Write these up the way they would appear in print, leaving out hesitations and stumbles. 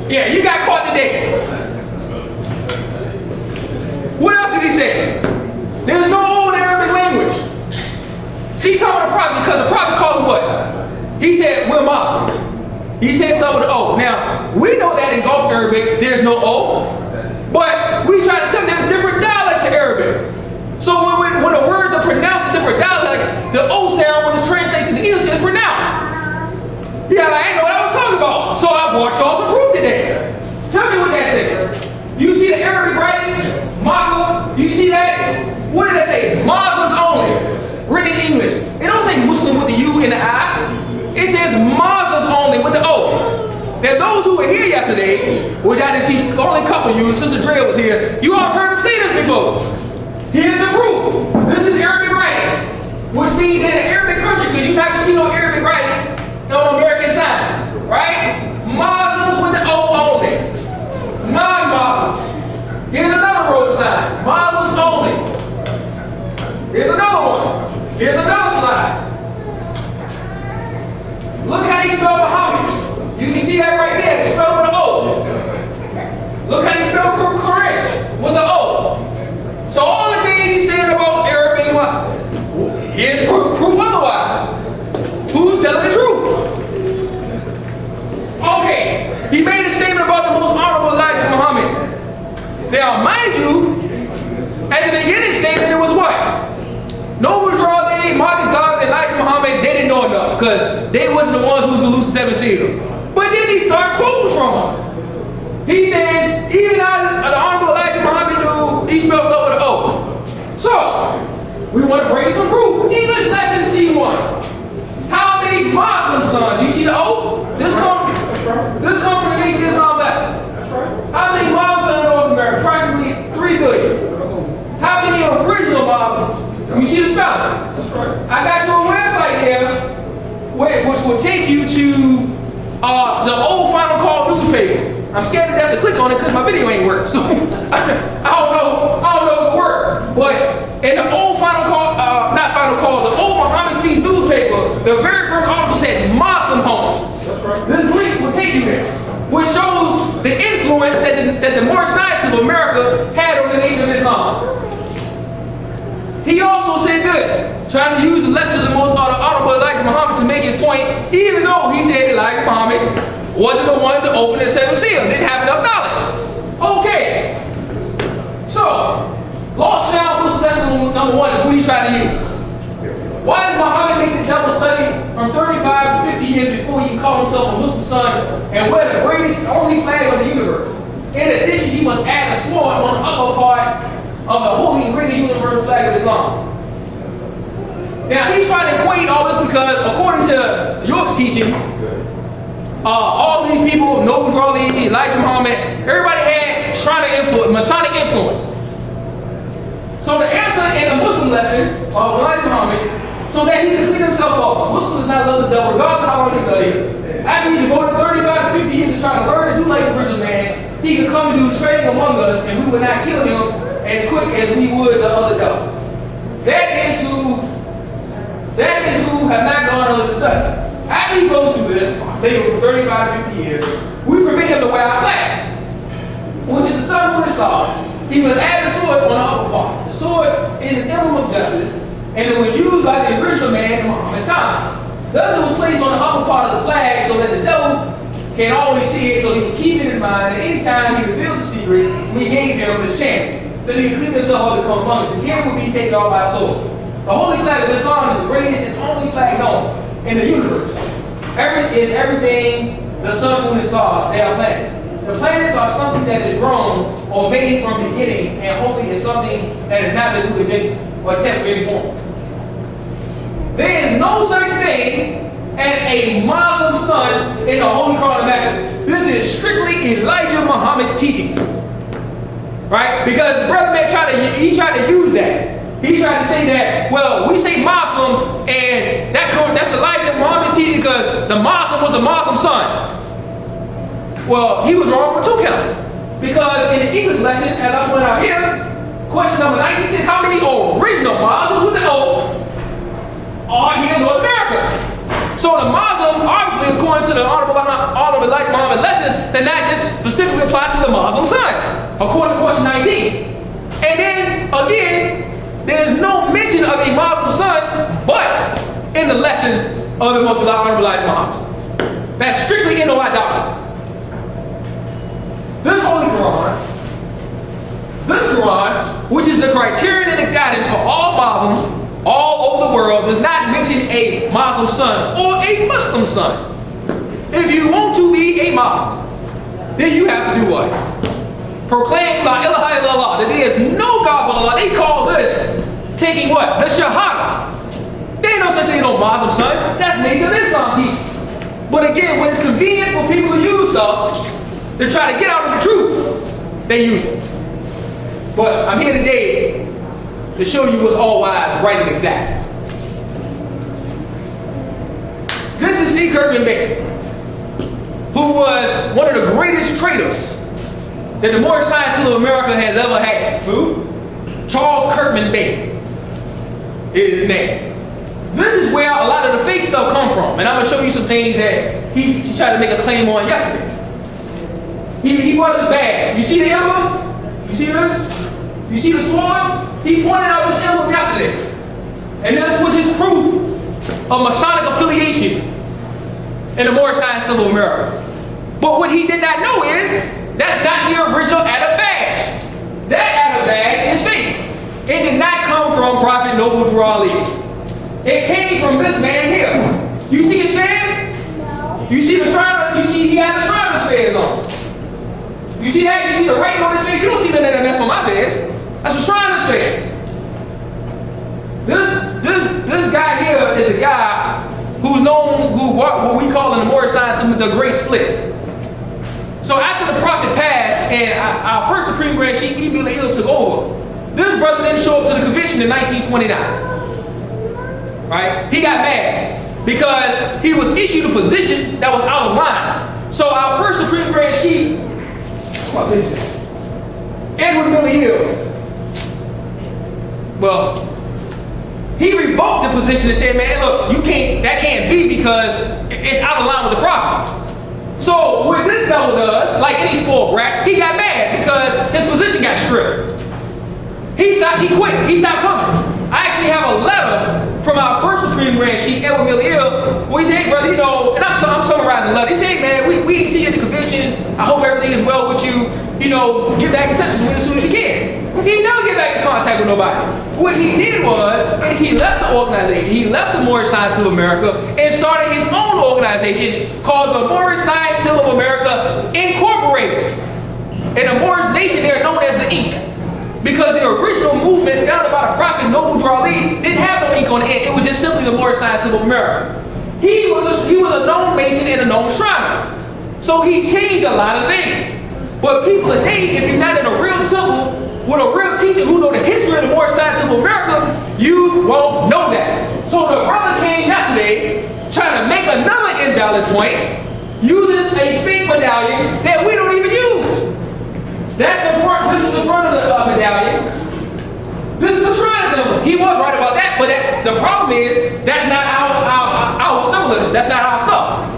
Yeah, you got caught today. What else did he say? There's no old Arabic language. See, he's talking about the prophet because the prophet calls him what? He said, we're Muslims. He said stuff with an O. Now, we know that in Gulf Arabic, there's no O. But we try to tell them there's different dialects of Arabic. So when the words are pronounced in different dialects, the O sound, when it translates into English, is pronounced. Yeah, I ain't know what I was talking about. So I brought y'all some proof today. Tell me what that said. You see the Arabic writing? Maka? You see that? What did it say? Muslims only. Written in English. It don't say Muslim with the U and the I. It says Muslims only with the O. Now those who were here yesterday, which I didn't see only a couple of you, Sister Dre was here, you all heard him say this before. Here's the proof. This is Arabic writing. Which means in an Arabic country, because you're not going to see no Arabic writing on American signs, right? Muslims with the O only. Non-Muslims. Here's another road sign. Muslims only. Here's another one. Here's another slide. Look how they spell Muhammad. You can see that right there. They spell with an O. Look how they spell Quraysh with an O. So all the things he's saying about Arabic, here's proof otherwise. Who's telling the truth? Okay, he made a statement about the most honorable Elijah Muhammad. Now, mind you, at the beginning statement, it was what? No bourgeoisie, Marcus Garvey, and Elijah Muhammad, they didn't know enough because they wasn't the ones who was going to lose the 7 seals. But then he started quoting from them. He says, even the honorable Elijah Muhammad knew he spelled stuff with an O. So, we want to bring some proof. English lesson C1. How many Muslim sons? You see the O? This comes from the Nation Islam lesson. How many Muslim sons in North America? Approximately 3 billion. How many original Muslims? You see the spelling? I got you a website there, which will take you to the old Final Call newspaper. I'm scared to death to click on it because my video ain't work. So I don't know if it worked. But in the old Final Call, not Final Call, the old Muhammad Speaks newspaper, the very first article said Muslim homes. This link will take you there, which shows the influence that the Moorish Science of America had on the Nation of Islam. He also said this, trying to use the lessons of the Honorable Elijah Muhammad to make his point, even though he said Elijah Muhammad wasn't the one to open the 7 seals, didn't have enough knowledge. Okay, so, Lost Child Muslim lesson number 1 is what he tried to use. Why does Muhammad make the devil study from 35 to 50 years before he can call himself a Muslim son and wear the greatest and only flag of the universe? In addition, he must add a sword on the upper part of the holy and great universal flag of Islam. Now, he's trying to equate all this because, according to York's teaching, all these people, Noble Raleigh, Elijah Muhammad, everybody had Masonic influence. So the answer in the Muslim lesson of Elijah Muhammad, so that he can clean himself up. A Muslim is not love the devil, regardless of how long he studies. After he devoted 35 to 50 years to try to learn and do like the original man, he could come and do trading among us, and we would not kill him as quick as we would the other devils. That is who have not gone on the study. After he goes through this, maybe for 35 to 50 years, we permit him to wear our flag, which is the sun, moon, and stars. He must add the sword on the upper part. The sword is an emblem of justice, and it was used by the original man in Muhammad's time. Thus, it was placed on the upper part of the flag so that the devil can always see it, so he can keep it in mind, and anytime he reveals a secret, we gave him this chance. So he can clean himself up and come among us. His head will be taken off by a sword. The holy flag of Islam is the greatest and only flag known in the universe. Everything, the sun, moon, and stars, they are planets. The planets are something that is grown or made from beginning, and holy is something that has not been newly mixed or temporary form. There is no such thing as a Muslim son in the Holy Quran of Mecca. This is strictly Elijah Muhammad's teachings. Right? Because the brother man tried to use that. He tried to say that, well, we say Muslims, and that's Elijah Muhammad's teaching because the Muslim was the Muslim son. Well, he was wrong with 2 counts. Because in the English lesson, as I pointed out here, question number 19 says, how many original Muslims with the O are here in North America? So the Muslim, obviously, according to the Honorable Elijah Muhammad lesson, did not just specifically apply to the Muslim son, according to question 19. And then, again, there's no mention of a Muslim son, but in the lesson of the Most Honorable Elijah Muhammad. That's strictly in the white doctrine. This Holy Quran, which is the criterion and the guidance for all Muslims all over the world, does not mention a Muslim son or a Muslim son. If you want to be a Muslim, then you have to do what? Proclaim La ilaha illallah, that there is no God but Allah. They call this taking what? The Shahada. There ain't no such thing as no Muslim son. That's the Nation of Islam teaches. But again, when it's convenient for people to use stuff to try to get out of the truth, they use it. But I'm here today to show you what's all wise, right, and exact. This is C. Kirkman Bey, who was one of the greatest traitors that the Moorish Science of America has ever had. Who? Charles Kirkman Bey is his name. This is where a lot of the fake stuff come from, and I'm going to show you some things that he tried to make a claim on yesterday. He brought his badge. You see the emblem? You see this? You see the sword? He pointed out this emblem yesterday. And this was his proof of Masonic affiliation in the Moorish Science of America. But what he did not know is, that's not the original Adab badge. That Adab badge is fake. It did not come from Prophet Noble Drew Ali. It came from this man here. You see his fans? No. You see the shrine? You see he has the Shriner's fans on. You see that? You see the writing on his face? You don't see none of that mess on my fans. That's the Shriner's fans. This guy here is a guy who's known, what we call in the Moorish Science the Great Split. So after the Prophet passed and our first Supreme Grand Sheikh Ibn al took over, this brother didn't show up to the convention in 1929. Right? He got mad because he was issued a position that was out of line. So our first Supreme Grand Sheikh, Edward Miller Hill, well, he revoked the position and said, man, look, that can't be because it's out of line with the Prophet. So what this devil does, like any spoiled brat, he got mad because his position got stripped. He quit, he stopped coming. I actually have a letter from our first Supreme Grand Sheikh, Edward Miller Hill, where he said, hey brother, and I'm summarizing the letter. He said, hey man, we didn't see you at the convention. I hope everything is well with you. Get back in touch with me as soon as you can. He never get back in contact with nobody. What he did is he left the organization. He left the Moorish Science of America and started his own organization called the Moorish Science of America Incorporated. In the Moorish nation, they're known as the Inc. Because the original movement founded by the Prophet Noble Drew Ali didn't have no ink on it. It was just simply the Moorish Science of America. He was a known Mason and a known Shriner. So he changed a lot of things. But people today, if you're not in a real temple with a real teacher who know the history of the Moorish Science of America, you won't know that. So the brother came yesterday trying to make another invalid point using a fake medallion that we don't even use. That's the front. This is the front of the medallion. This is the Shriner's emblem. He was right about that, but the problem is that's not our symbolism. That's not our stuff.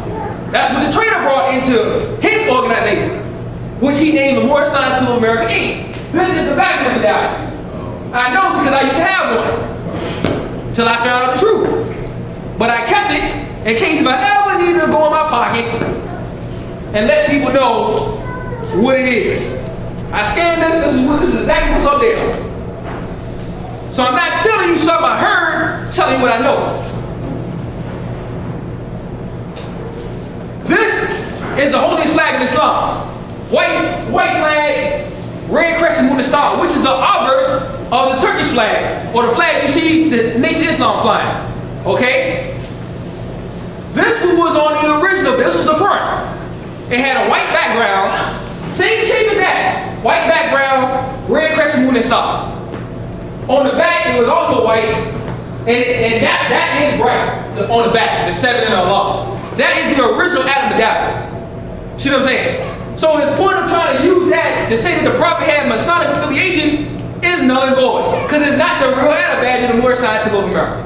That's what the traitor brought into his organization, which he named the Moorish Science of America Inc. This is the back of the medallion. I know because I used to have one till I found out the truth. But I kept it in case if I ever needed to go in my pocket and let people know what it is. I scanned this is exactly what's up there. So I'm not telling you something I heard, telling you what I know. This is the holiest flag of Islam. White flag, red crescent moon and star, which is the obverse of the Turkish flag, or the flag you see the Nation of Islam flying. Okay? This one was on the original, this was the front. It had a white background. Same shape as that. White background, red crescent moon and star. On the back, it was also white, and that is right on the back, the 7 and the Allah. That is the original Adam medallion. See what I'm saying? So his point of trying to use that to say that the Prophet had Masonic affiliation is null and void, because it's not the real Adam badge of the Moorish Science of America.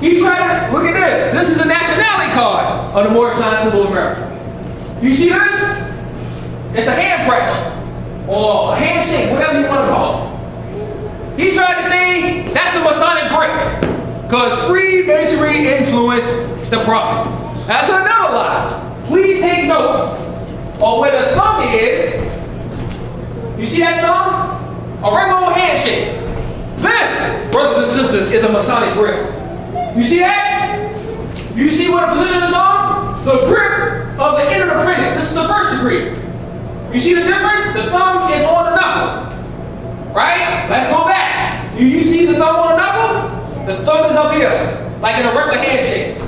He tried to, look at this. This is a nationality card of the Morris Sign Symbol of America. You see this? It's a hand press or a handshake, whatever you want to call it. He tried to say that's a Masonic grip because Freemasonry influenced the prophet. That's another lie. Please take note of where the thumb is. You see that thumb? A regular old handshake. This, brothers and sisters, is a Masonic grip. You see that? You see what the position is on? The grip of the inner apprentice. This is the first degree. You see the difference? The thumb is on the knuckle. Right? Let's go back. You see the thumb on the knuckle? The thumb is up here, like in a regular handshake.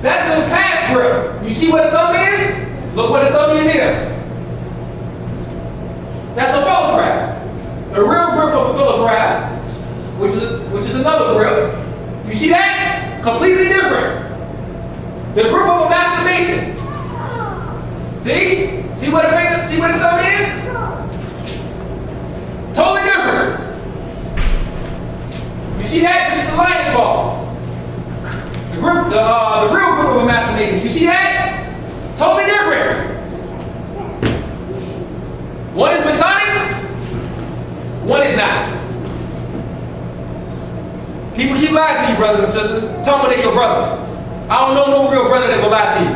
That's the pass grip. You see what the thumb is? Look what the thumb is here. That's a fellow crab. The real grip of a fellow crab, which is another grip. You see that? Completely different. The grip of a master mason. See? See what the thumb is? Totally different. You see that? This is the lion's paw. The real grip of a master mason. You see that? Totally different. One is Masonic, one is not. People keep lying to you, brothers and sisters. Tell them they're your brothers. I don't know no real brother that will lie to you.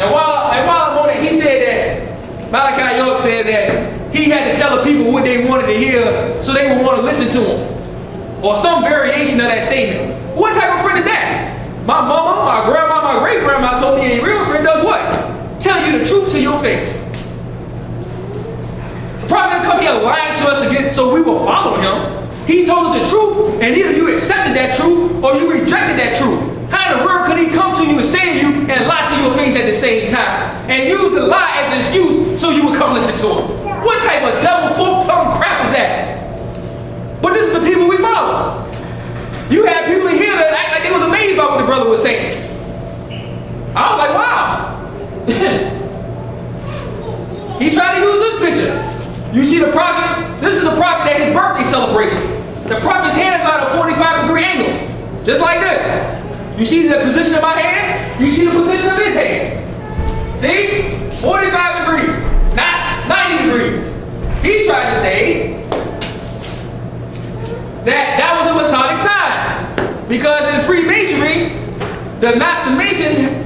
And while I'm on it, he said that, Malachi York said that he had to tell the people what they wanted to hear so they would want to listen to him. Or some variation of that statement. What type of friend is that? My mama, my grandma, my great-grandma told me a real friend does what? Tell you the truth to your face. The prophet didn't come here lying to us so we will follow him. He told us the truth, and either you accepted that truth or you rejected that truth. How in the world could he come to you and save you and lie to your face at the same time? And use the lie as an excuse so you would come listen to him? What type of double full-tongue crap is that? But this is the people we follow. You had people in here that act like they was amazed by what the brother was saying. I was like, wow. He tried to use this picture. You see the prophet? This is the prophet at his birthday celebration. The prophet's hands are at a 45-degree angle. Just like this. You see the position of my hands? You see the position of his hands. See? 45 degrees, not 90 degrees. He tried to say that was a Masonic sign. Because in Freemasonry, the Master Mason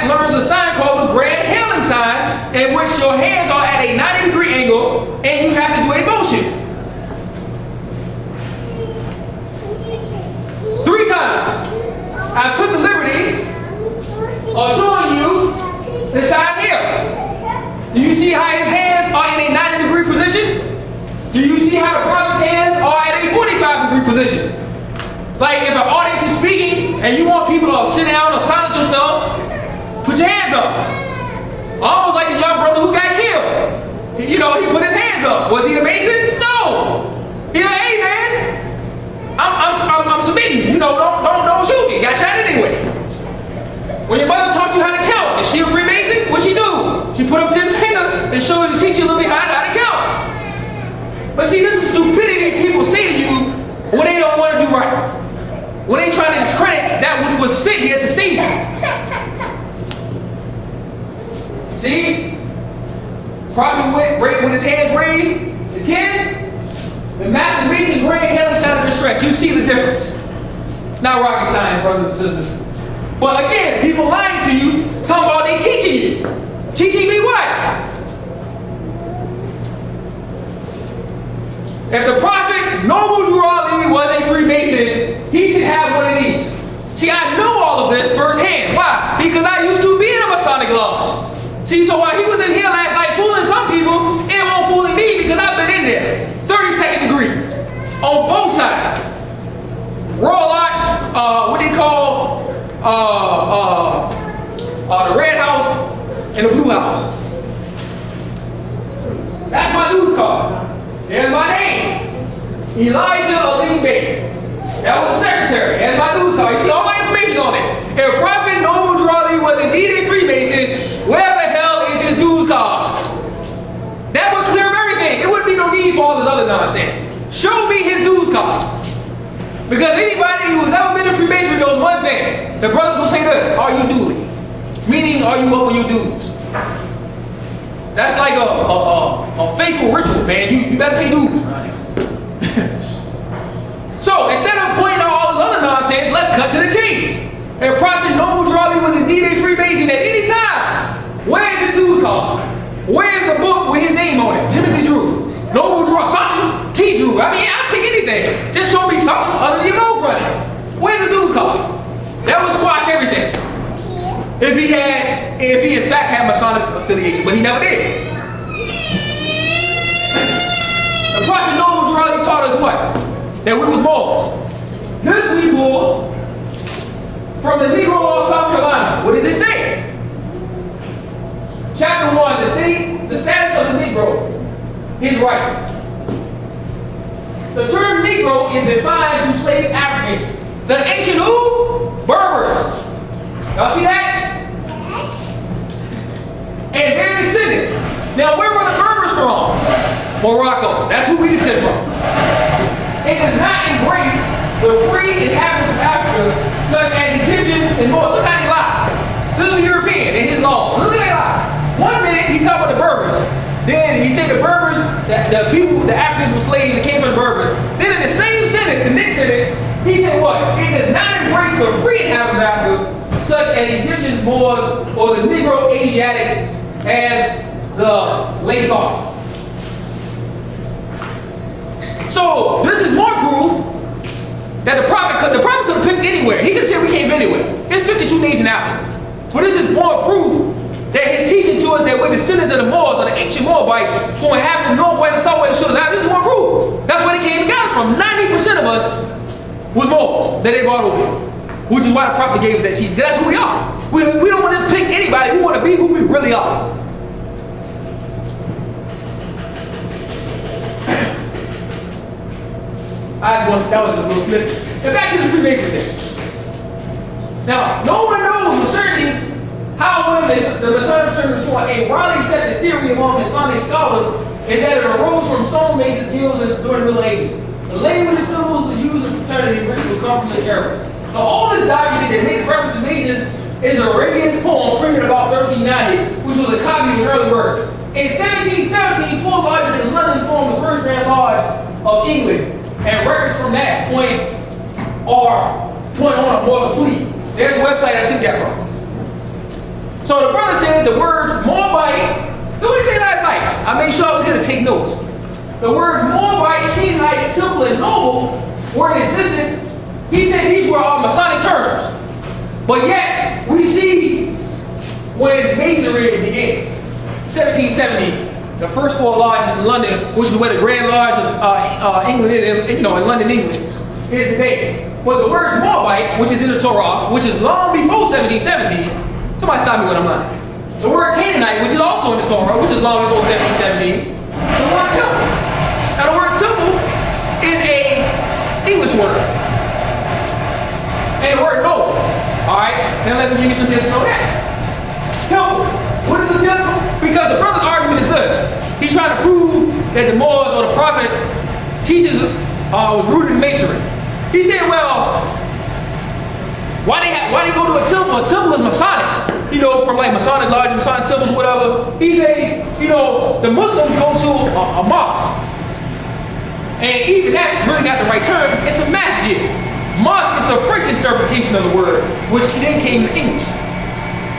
learns a sign called the Grand Hailing sign, in which your hands are at a 90-degree angle and you have to do a motion. 3 times. I took the liberty of showing you the sign here. Do you see how his hands are in a 90-degree position? Do you see how the prophet's hands are at a 45-degree position? Like if an audience is speaking and you want people to sit down or silence yourself, put your hands up. Almost like the young brother who got killed. You know, he put his hands up. Was he a Mason? No. He's like, hey man, I'm submitting. You know, don't shoot me. Got shot anyway. When your mother taught you how to count, is she a Freemason? What'd she do? She put up 10 fingers and showed the teacher a little behind how to count. But see, this is stupidity people say to you when they don't want to do right. When they trying to discredit that which was sent here to save you. See? Prophet went with his hands raised. The 10. The Master Mason grand hailing sign of distress. You see the difference. Not rocket science, brothers and sisters. But again, people lying to you, talking about they teaching you. Teaching me what? If the prophet Noble Drew Ali was a Freemason, he should have one of these. See, I know all of this firsthand. Why? Because I used to be in a Masonic lodge. See, so while he was in here last night fooling some people, it won't fooling me because I've been in there. 32nd degree. On both sides. Royal Lodge, what they call the Red House and the Blue House. That's my news card. There's my name. Elijah Ali Baker. That was the secretary. That's my news card. You see all my information on it. If Prophet Noble Drew Ali was indeed a Freemason, where the hell is his dues card? That would clear up everything. It wouldn't be no need for all this other nonsense. Show me his dues card. Because anybody who's ever been in Freemasonry the brothers gonna say this: are you duly? Meaning, are you up on your dues? That's like a faithful ritual, man. You better pay dues. So instead of pointing out all this other nonsense, let's cut to the chase. And Prophet Noble Drawley was indeed a Freemason at any time. Where's the dues card? Where's the book with his name on it? Timothy Drew. Noble Draw something. T. Drew. I mean, I'll take anything. Just show me something other than your nose running. Where's the dues card? That would squash everything. If he in fact had Masonic affiliation, but he never did. The Prophet Noble Drawley taught us what? That we was Moors. This we pull from the Negro Law of South Carolina. What does it say? Chapter 1, the status of the Negro, his rights. The term Negro is defined to slave Africans. The ancient who? Berbers. Y'all see that? And their descendants. Now, where were the Berbers from? Morocco. That's who we descend from. It does not embrace the free inhabitants of Africa, such as Egyptians and Moors. Look how they lie. This is a European in his law. Look how they lie. 1 minute he talked about the Berbers. Then he said the Berbers, the people, the Africans were slaves that came from the Berbers. Then in the same sentence, the next sentence, he said what? It does not embrace the free inhabitants of Africa, such as Egyptians, Moors, or the Negro Asiatics, as the lace off. So this is more proof that the prophet could have picked anywhere. He could have said we came anywhere. There's 52 nations in Africa. But this is more proof that his teaching to us that we're descendants of the Moors, or the ancient Moabites, who inhabit the northwest and southwest shores. Now this is more proof. That's where they came and got us from. 90% of us was Moors that they brought over here. Which is why the prophet gave us that teaching. That's who we are. We don't want to just pick anybody. We want to be who we really are. That was a little slip. And back to the Freemason thing. Now, no one knows with certainty how the Masonic Church saw a widely accepted theory among Masonic scholars is that it arose from stonemasons' guilds during the Middle Ages. The language and symbols used in fraternity rituals come from this era. The oldest document that makes reference to Masons is Arabian's poem printed about 1390, which was a copy of his early works. In 1717, 4 lodges in London formed the first Grand Lodge of England. And records from that point on more complete. There's a website I took that from. So the brother said the words Moabite. What did he say last night? I made sure I was here to take notes. The words Moabite, Canaanite, simple, and noble were in existence. He said these were all Masonic terms. But yet, we see when Masonry began, 1770. The first 4 lodges in London, which is where the Grand Lodge of England is, in London, England, is today. But the word Moabite, which is in the Torah, which is long before 1717, somebody stop me when I'm lying. The word Canaanite, which is also in the Torah, which is long before 1717. The word temple. Now the word temple is a English word. And the word noble. Alright? Now let me give you some tips on that. Temple. What is a temple? Because the brother's argument is this. He's trying to prove that the Moors or the prophet teaches was rooted in masonry. He said, well, why they go to a temple? A temple is Masonic. From like Masonic lodges, Masonic temples, whatever. He said, the Muslims go to a mosque. And even that's really not the right term. It's a masjid. Mosque is the French interpretation of the word, which then came to English.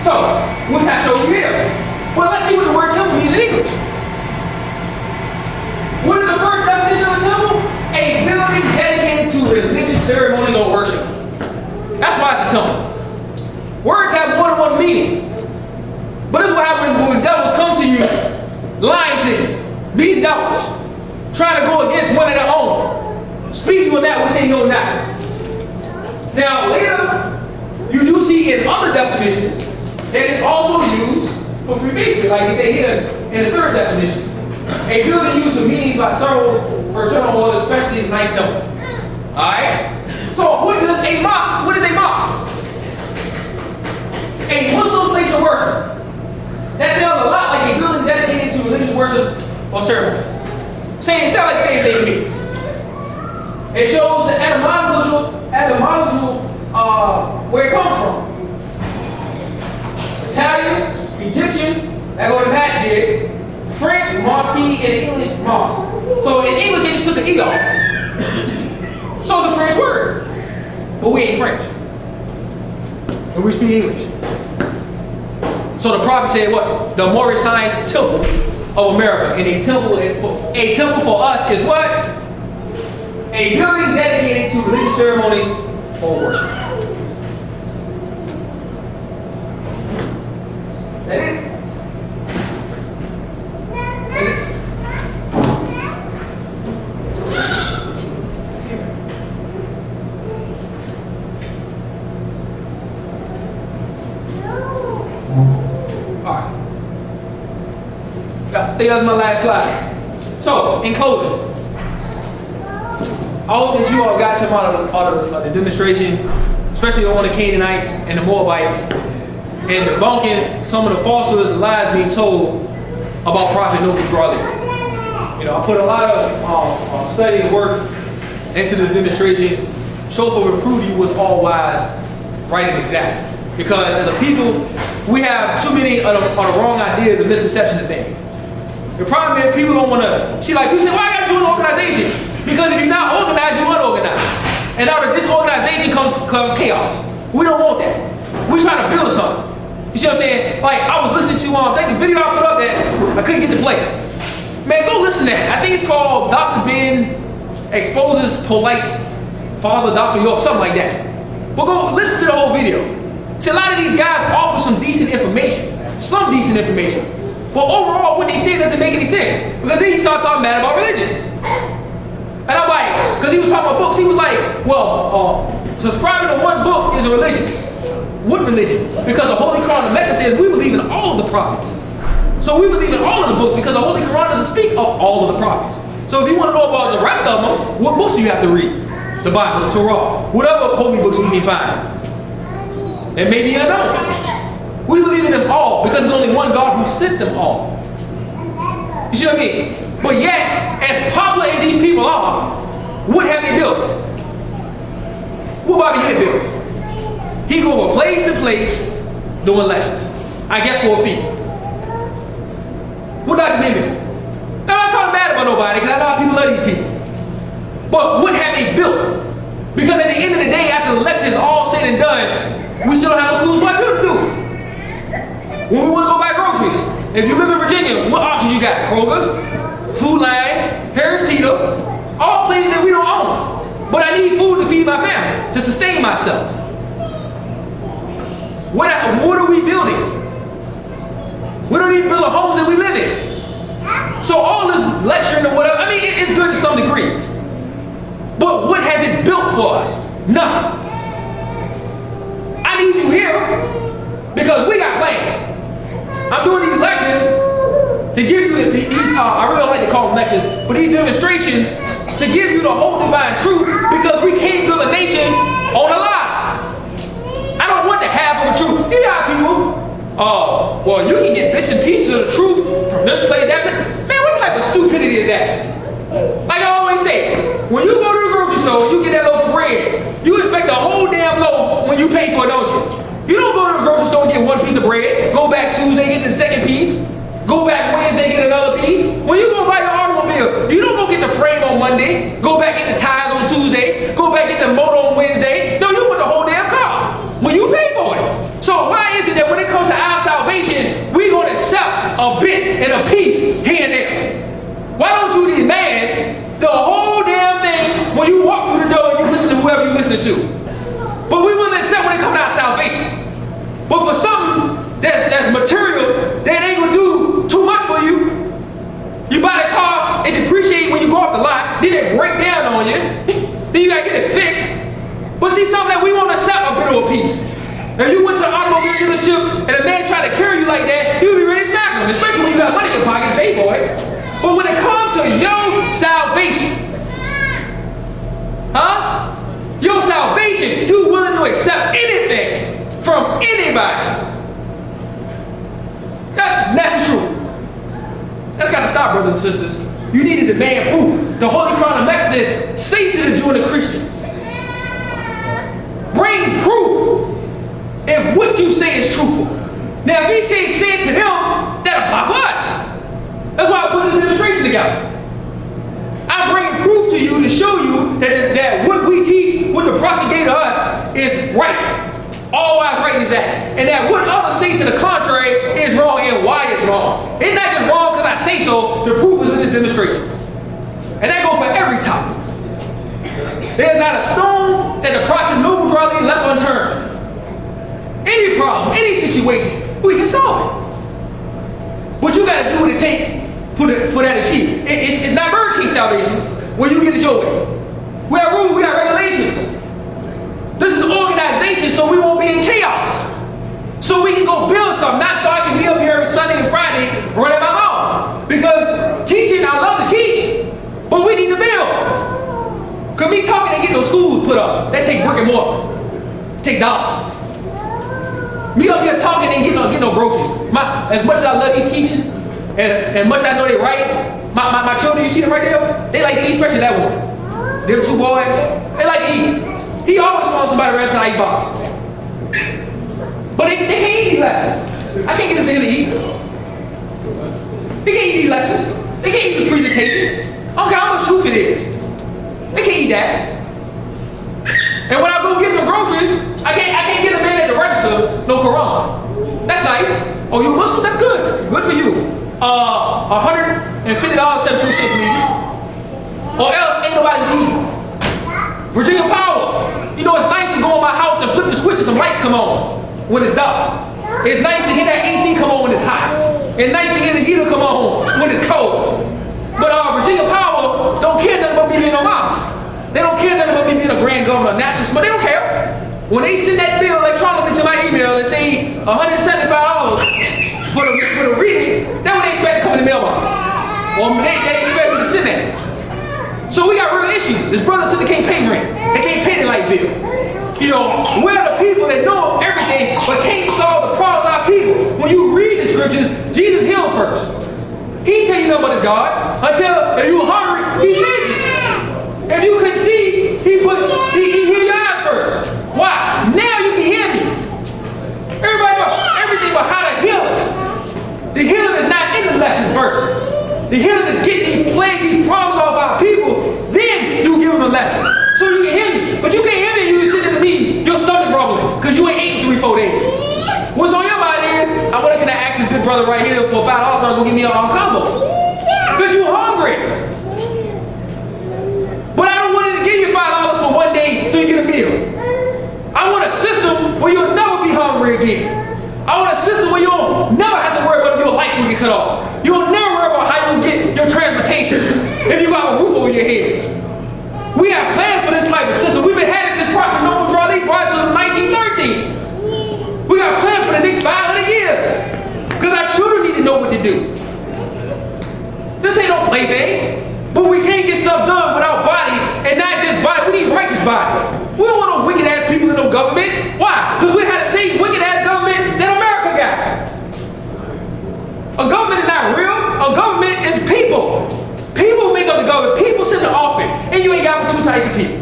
So, which I showed you here. Well, let's see what the word temple means in English. What is the first definition of a temple? A building dedicated to religious ceremonies or worship. That's why it's a temple. Words have more than one meaning. But this is what happens when devils come to you, lying to you, being devils, trying to go against one of their own, speaking on that which they know not. Now, later, you do see in other definitions that it's also used for Freemasonry, like you say here in the third definition. A building used for meetings by several fraternal orders, especially in the Knights Temple. Alright? So what is a mosque? What is a mosque? A Muslim place of worship. That sounds a lot like a building dedicated to religious worship or ceremony. It sounds like the same thing to me. It shows the etymological where it comes from. Italian, Egyptian, that go to match here. French, mosque, and English, mosque. So in English, they just took the E off. So it's a French word. But we ain't French. And we speak English. So the prophet said what? The Moorish Science Temple of America. And a temple for us is what? A building dedicated to religious ceremonies or worship. That is. Alright. I think that's my last slide. So, in closing, I hope that you all got some out of the demonstration, especially on the Canaanites and the Moabites, and debunking some of the falsehoods and lies being told about Prophet Noah. You know, I put a lot of study and work into this demonstration. Show for reprove you was all wise, right and exact. Because as a people, we have too many of the wrong ideas and misconceptions of things. The problem is people don't want to see, like you said, why I got to do an organization? Because if you're not organized, you're unorganized. And out of disorganization comes chaos. We don't want that. We're trying to build something. You see what I'm saying? Like I was listening to like the video I put up that I couldn't get to play. Man, go listen to that. I think it's called Dr. Ben Exposes Polite's Father, Dr. York, something like that. But go listen to the whole video. See, a lot of these guys offer some decent information. But overall, what they say doesn't make any sense. Because then he starts talking bad about religion. And I'm like, because he was talking about books, he was like, well, subscribing to one book is a religion. What religion? Because the Holy Quran of Mecca says we believe in all of the prophets. So we believe in all of the books because the Holy Quran doesn't speak of all of the prophets. So if you want to know about the rest of them, what books do you have to read? The Bible, the Torah, whatever holy books we can find. And maybe another. We believe in them all because there's only one God who sent them all. You see what I mean? But yet, as popular as these people are, what have they built? What Bobby Hinn built? He go from place to place doing lectures. I guess for a fee. What Dr. Ben built? Now, I'm not talking bad about nobody because I know people love these people. But what have they built? Because at the end of the day, after the lecture is all said and done, we still don't have schools like you do. When we want to go buy groceries, if you live in Virginia, what options you got? Kroger's, Food Line, Harris Teeter, all places that we don't own. But I need food to feed my family, to sustain myself. What are we building? We don't even build the homes that we live in. So all this lecturing or whatever, I mean, it's good to some degree. But what has it built for us? Nothing. I need you here because we got plans. I'm doing these lectures to give you these, I really don't like to call them lectures, but these demonstrations to give you the whole divine truth because we can't build a nation on a lie. I don't want the half of the truth. You got people, well, you can get bits and pieces of the truth from this place, that. Man, what type of stupidity is that? Like I always say, when you go to the grocery store and you get that loaf of bread, you expect a whole damn loaf when you pay for it, don't you? You don't go to the grocery store and get one piece of bread, go back Tuesday, get the second piece, go back Wednesday, get another piece. When you go buy your automobile, you don't go get the frame on Monday, go back get the tires on Tuesday, go back get the motor on Wednesday. No, you want the whole damn car when you pay for it. So why is it that when it comes to our salvation, we going to accept a bit and a piece here and there? Why don't you demand the whole damn thing when you walk through the door and you listen to whoever you listen to? But we wouldn't accept when it comes to our salvation. But for something that's material, that ain't gonna do too much for you. You buy the car, it depreciates when you go off the lot, then it break down on you, then you gotta get it fixed. But see, something that we won't accept a bit of a piece. If you went to an automobile dealership and a man tried to carry you like that, you'd be ready to smack him, especially when you got money in your pocket to pay for it. But when it comes to your salvation, your salvation, you willing to accept anything from anybody. That's the truth. That's got to stop, brothers and sisters. You need to demand proof. The Holy Quran of Mecca said, say to the Jew and the Christian, bring proof if what you say is truthful. Now, if he says sin to them, that'll apply for us. That's why I put this demonstration together. I'm bringing proof to you to show you that what we teach, what the prophet gave to us, is right. All our right is that. And that what others say to the contrary is wrong and why it's wrong. It's not just wrong because I say so. The proof is in this demonstration. And that goes for every topic. There's not a stone that the prophet Noble Drawley left unturned. Any problem, any situation, we can solve it. But you got to do what it takes for that achievement. It's not Burger King salvation where you get it your way. We have rules, we have regulations. This is organization so we won't be in chaos. So we can go build something, not so I can be up here every Sunday and Friday running my mouth. Because teaching, I love to teach, but we need to build. Because me talking and getting those schools put up, that take brick and mortar. Take dollars. Me up here talking and getting no groceries. As much as I love these teaching, and much as I know they right, my children, you see them right there? They like to eat, especially that one. Them two boys, they like to eat. He always wants somebody around to eat box. But they can't eat these lessons. I can't get this nigga to eat. They can't eat these lessons. They can't eat this presentation. I don't care how much truth it is. They can't eat that. And when I go get some groceries, I can't get a man at the register no Quran. That's nice. Oh, you Muslim? That's good. Good for you. $150, 72 cents, please. Or else ain't nobody need. Virginia Power. You know, it's nice to go in my house and flip the switch and some lights come on when it's dark. It's nice to hear that AC come on when it's hot. It's nice to hear the heater come on when it's cold. But Virginia Power don't care nothing about me being a Muslim. They don't care nothing about me being a grand governor, national smart. They don't care. When they send that bill electronically to my email and say $175 for the reading, that's what they expect to come in the mailbox. Or they expect me to send that. So we got real issues. This brother said they can't pay rent. They can't pay the light bill. You know, we're the people that know everything but can't solve the problems of our people. When you read the scriptures, Jesus healed first. He didn't tell you nothing about his God until if you were hungry, he fed you. If you couldn't see, he healed your eyes first. Why? Now you can hear me. Everybody knows everything about how to heal us. The healing is not in the lesson first. The healing is getting these plagues, these problems off our people. Then you give them a lesson. So you can hear me. But you can't hear me and you sitting in the meeting, your stomach rumbling, because you ain't ate in 3-4 days. What's on your mind is, can I ask this good brother right here for $5 so go give me a combo? Because you hungry. But I don't want to give you $5 for one day so you get a meal. I want a system where you'll never be hungry again. I want a system where you'll never have to worry about if your lights will get cut off. You'll never worry about how you get your transportation if you got a roof over your head. We have planned for this type of system. We've been had it since Prophet Noble Drawley brought it to us in 1913. We got planned for the next 500 years. Because our children need to know what to do. This ain't no plaything. But we can't get stuff done without bodies, and not just bodies. We need righteous bodies. We don't want no wicked ass people in no government. Why? Because we had the same wicked ass government that America got. A government is not real. A government is people. People make up the government. People sit in the office, and you ain't got two types of people.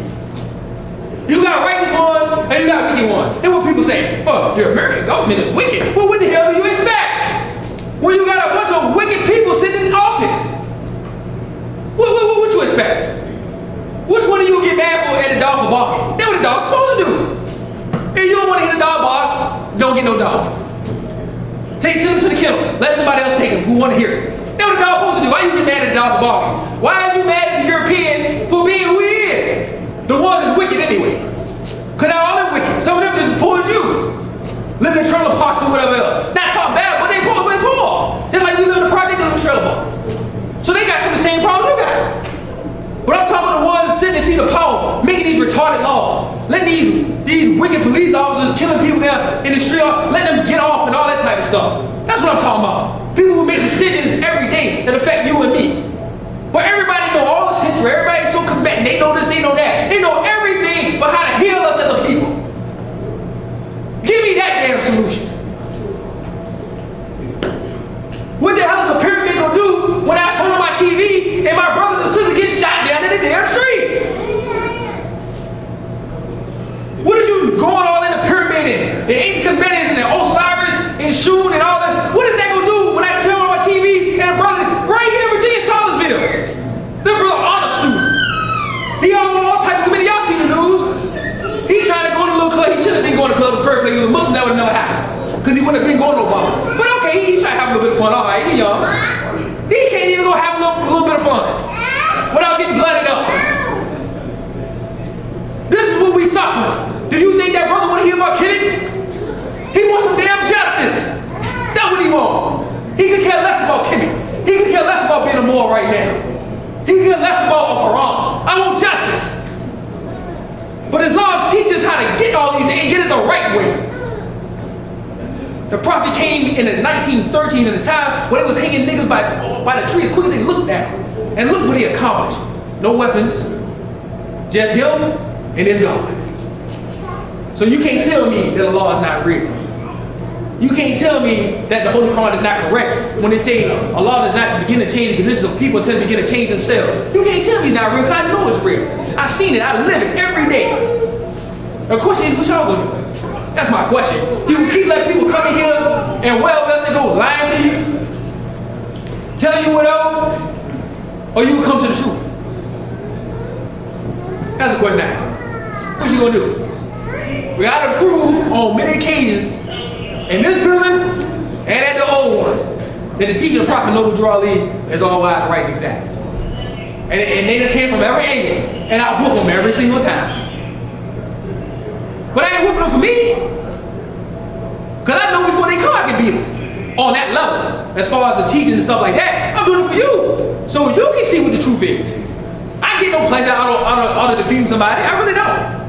You got righteous ones, and you got wicked ones. And what people say, oh, your American government is wicked. Well, what the hell do you expect? When you got a bunch of wicked people sitting in the office. What you expect? Which one of you get mad for at the dog for barking? That's what the dog's supposed to do. If you don't want to hit a dog bark, don't get no dog. Send him to the kennel. Let somebody else take him who want to hear it. That's what the dog's supposed to do. Why you get mad at the dog for barking? Why are you mad at the European for being who he is? The ones that's wicked anyway. Because not all them wicked. Some of them just as poor as you. Living in trailer parks or whatever else. Not talking bad, but they poor. Just like we live in a project, they live in a trailer park. So they got some of the same problems you got. But I'm talking about the ones that sit and see the power, making these retarded laws. Letting these wicked police officers killing people down in the street, let them get off and all that type of stuff. That's what I'm talking about. People who make decisions every day that affect you and me. But everybody know all this history. Everybody's so combatant. They know this, they know that. They know everything but how to heal us as a people. Give me that damn solution. What the hell is a pyramid gonna do when I turn on my TV and my brothers and sisters get shot down in the damn street? What are you going all in the pyramid in? The ancient right now. He can less about a Quran. I want justice. But Islam teaches how to get all these and get it the right way. The Prophet came in the 1913 at a time when they was hanging niggas by the tree as quick as they looked at him. And look what he accomplished. No weapons, just him and his God. So you can't tell me that the law is not real. You can't tell me that the Holy Quran is not correct when they say Allah does not begin to change the conditions of people until they begin to change themselves. You can't tell me it's not real because I know it's real. I've seen it. I live it every day. The question is, what y'all gonna do? That's my question. You will keep letting people come in here and well-best they go lying to you, telling you whatever, or you will come to the truth? That's the question I have. What you gonna do? We gotta prove on many occasions in this building and at the old one that the teaching of Prophet Noble Drew Ali is all wise, right, and exact. And they came from every angle, and I whoop them every single time. But I ain't whooping them for me, because I know before they come I can beat them on that level. As far as the teaching and stuff like that, I'm doing it for you, so you can see what the truth is. I get no pleasure out of defeating somebody. I really don't.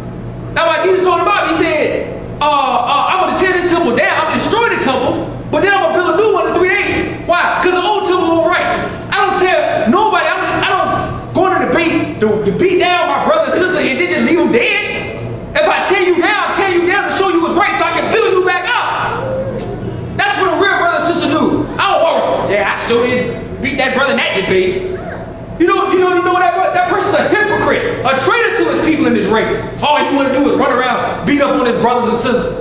Now, when Jesus told him about, he said, I'm going to tear this temple down. I'm going to destroy the temple, but then I'm going to build a new one in 3 days. Why? Because the old temple was right. I don't tell nobody. I don't go into debate to beat down my brother and sister and then just leave them dead. If I tear you down, I'll tear you down to show you what's right so I can build you back up. That's what a real brother and sister do. I don't worry. Yeah, I still didn't beat that brother in that debate. You know that person's a hypocrite, a traitor to his people in this race. All he want to do is run around, beat up on his brothers and sisters.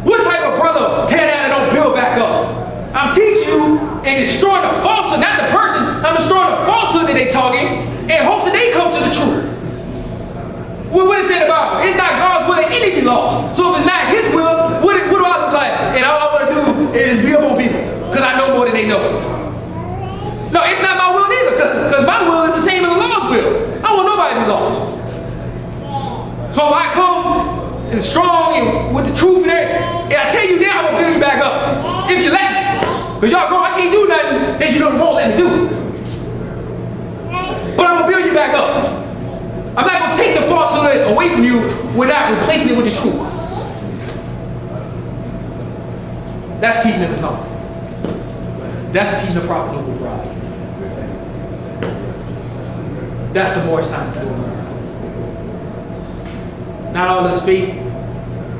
What type of brother tear down and don't build back up? I'm teaching you and destroying the falsehood, not the person. I'm destroying the falsehood that they talking in hopes that they come to the truth. What is it about? It's not God's will that any be lost. So if it's not His will, what do I look like? And all I want to do is beat up on people because I know more than they know. No, it's not my will neither, because my will is the same as the Lord's will. I want nobody to be lost. So if I come and strong and with the truth and everything, and I tell you now, I'm going to build you back up. If you let me. Because y'all grown, I can't do nothing that you won't let me do. But I'm going to build you back up. I'm not going to take the falsehood away from you without replacing it with the truth. That's teaching of Islam. That's the teaching of Prophet Noble Drew Ali. That's the more science that we learn. Not all this fake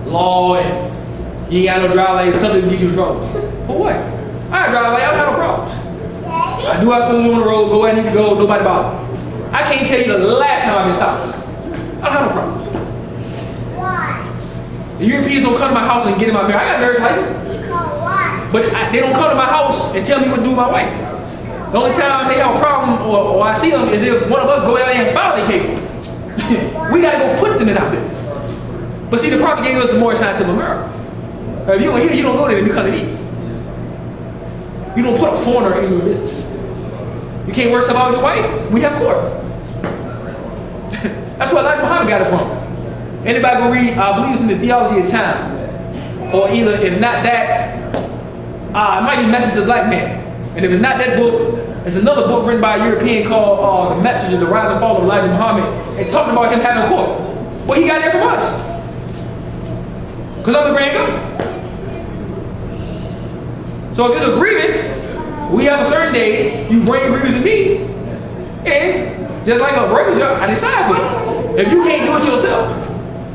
law and you ain't got no drive light, something to get you in trouble. For what? I got drive light, I don't have no problems. I do what I'm supposed to do on the road, go where I need to go, nobody bother me. I can't tell you the last time I've been stopped. I don't have no problems. Why? The Europeans don't come to my house and get in my marriage. I got a marriage license. But they don't come to my house and tell me what to do with my wife. The only time they have a problem or I see them is if one of us go down there and file their cable. We got to go put them in our business. But see, the Prophet gave us the more science of America. If you don't hear, you don't go there and you come to me. You don't put a foreigner in your business. You can't work stuff out with your wife. We have court. That's where Elijah Muhammad got it from. Anybody go read, I believe it's in the Theology of Time. Or either, if not that, it might be Message of the Black Man. And if it's not that book, it's another book written by a European called The Message of the Rise and Fall of Elijah Muhammad. And talking about him having court. Well, he got that from us. Because I'm the grand governor. So if there's a grievance, we have a certain day, you bring a grievance to me, and just like a regular job, I decide for you. If you can't do it yourself,